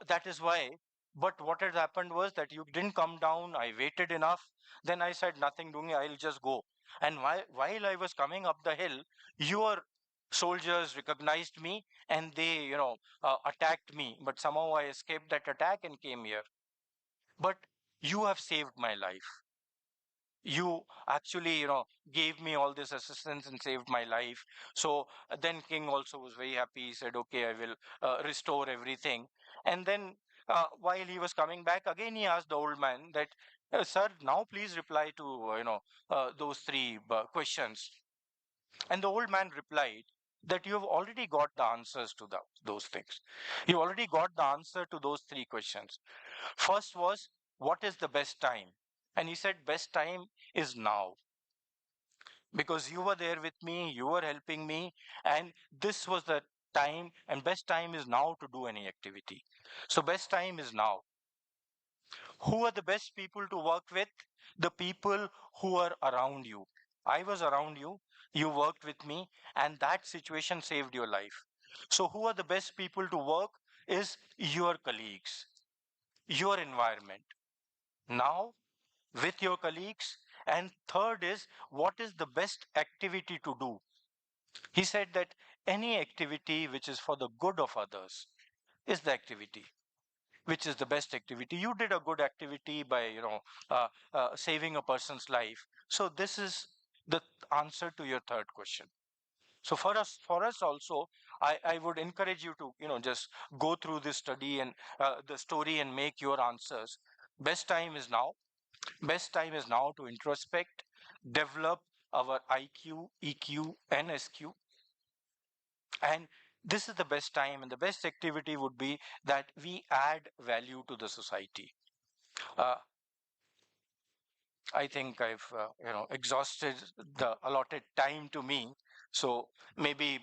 that is why. But what had happened was that you didn't come down. I waited enough. Then I said nothing doing. I'll just go. And while I was coming up the hill, your soldiers recognized me and they attacked me. But somehow I escaped that attack and came here. But you have saved my life. You actually gave me all this assistance and saved my life. So then king also was very happy. He said, okay, I will restore everything. And then while he was coming back again, he asked the old man that, sir, now please reply to those three questions. And the old man replied that you have already got the answers to those things. You already got the answer to those three questions. First was, what is the best time? And he said, best time is now, because you were there with me, you were helping me, and this was the time, and best time is now to do any activity. So, best time is now. Who are the best people to work with? The people who are around you. I was around you, you worked with me, and that situation saved your life. So, who are the best people to work? Is your colleagues, your environment. Now, with your colleagues. And third is, what is the best activity to do? He said that any activity which is for the good of others is the activity, which is the best activity. You did a good activity by, saving a person's life. So this is the answer to your third question. So for us also, I would encourage you to, just go through this study and the story and make your answers. Best time is now. Best time is now to introspect, develop our IQ, EQ, and SQ. And this is the best time, and the best activity would be that we add value to the society. Uh, I think I've exhausted the allotted time to me. So maybe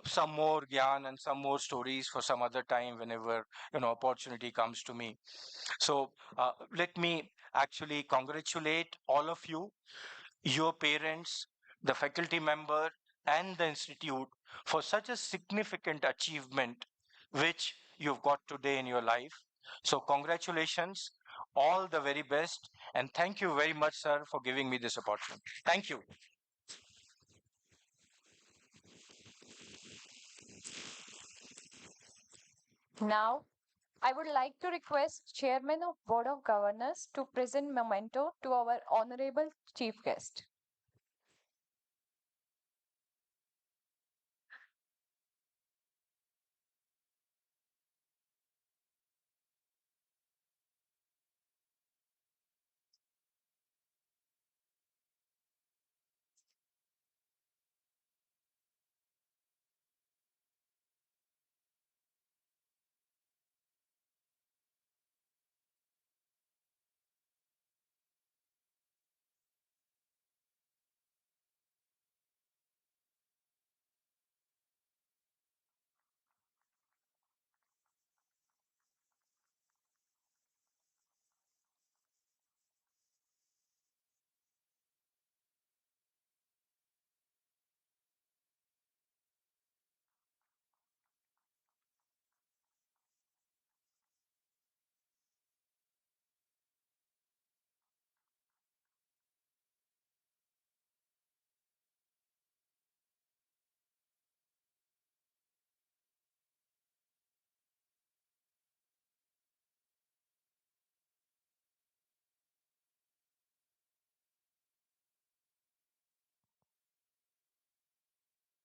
some more gyan and some more stories for some other time whenever opportunity comes to me. So let me actually congratulate all of you, your parents, the faculty member, and the institute for such a significant achievement which you've got today in your life. So, congratulations, all the very best, and thank you very much, sir, for giving me this opportunity. Thank you. Now, I would like to request Chairman of Board of Governors to present memento to our honorable chief guest.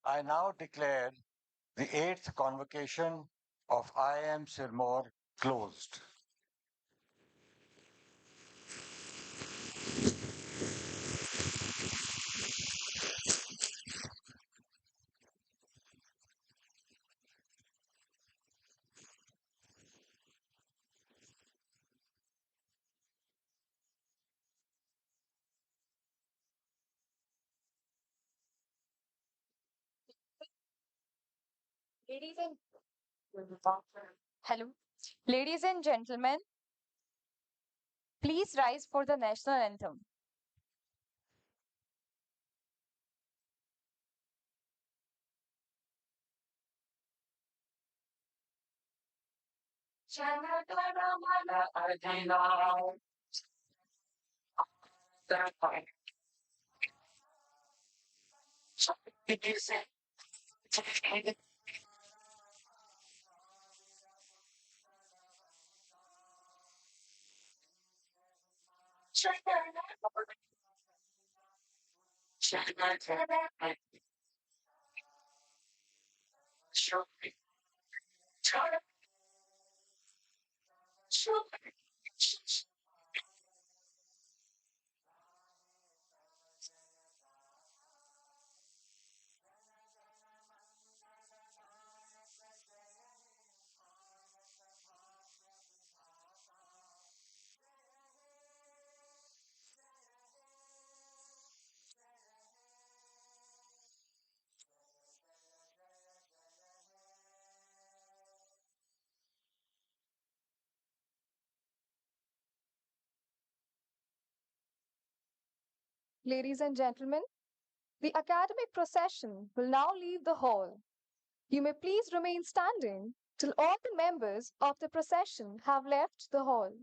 I now declare the eighth convocation of IIM Sirmaur closed. Hello. Ladies and gentlemen, please rise for the national anthem. Ladies and gentlemen, the academic procession will now leave the hall. You may please remain standing till all the members of the procession have left the hall.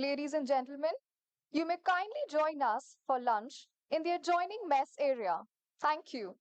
Ladies and gentlemen, you may kindly join us for lunch in the adjoining mess area. Thank you.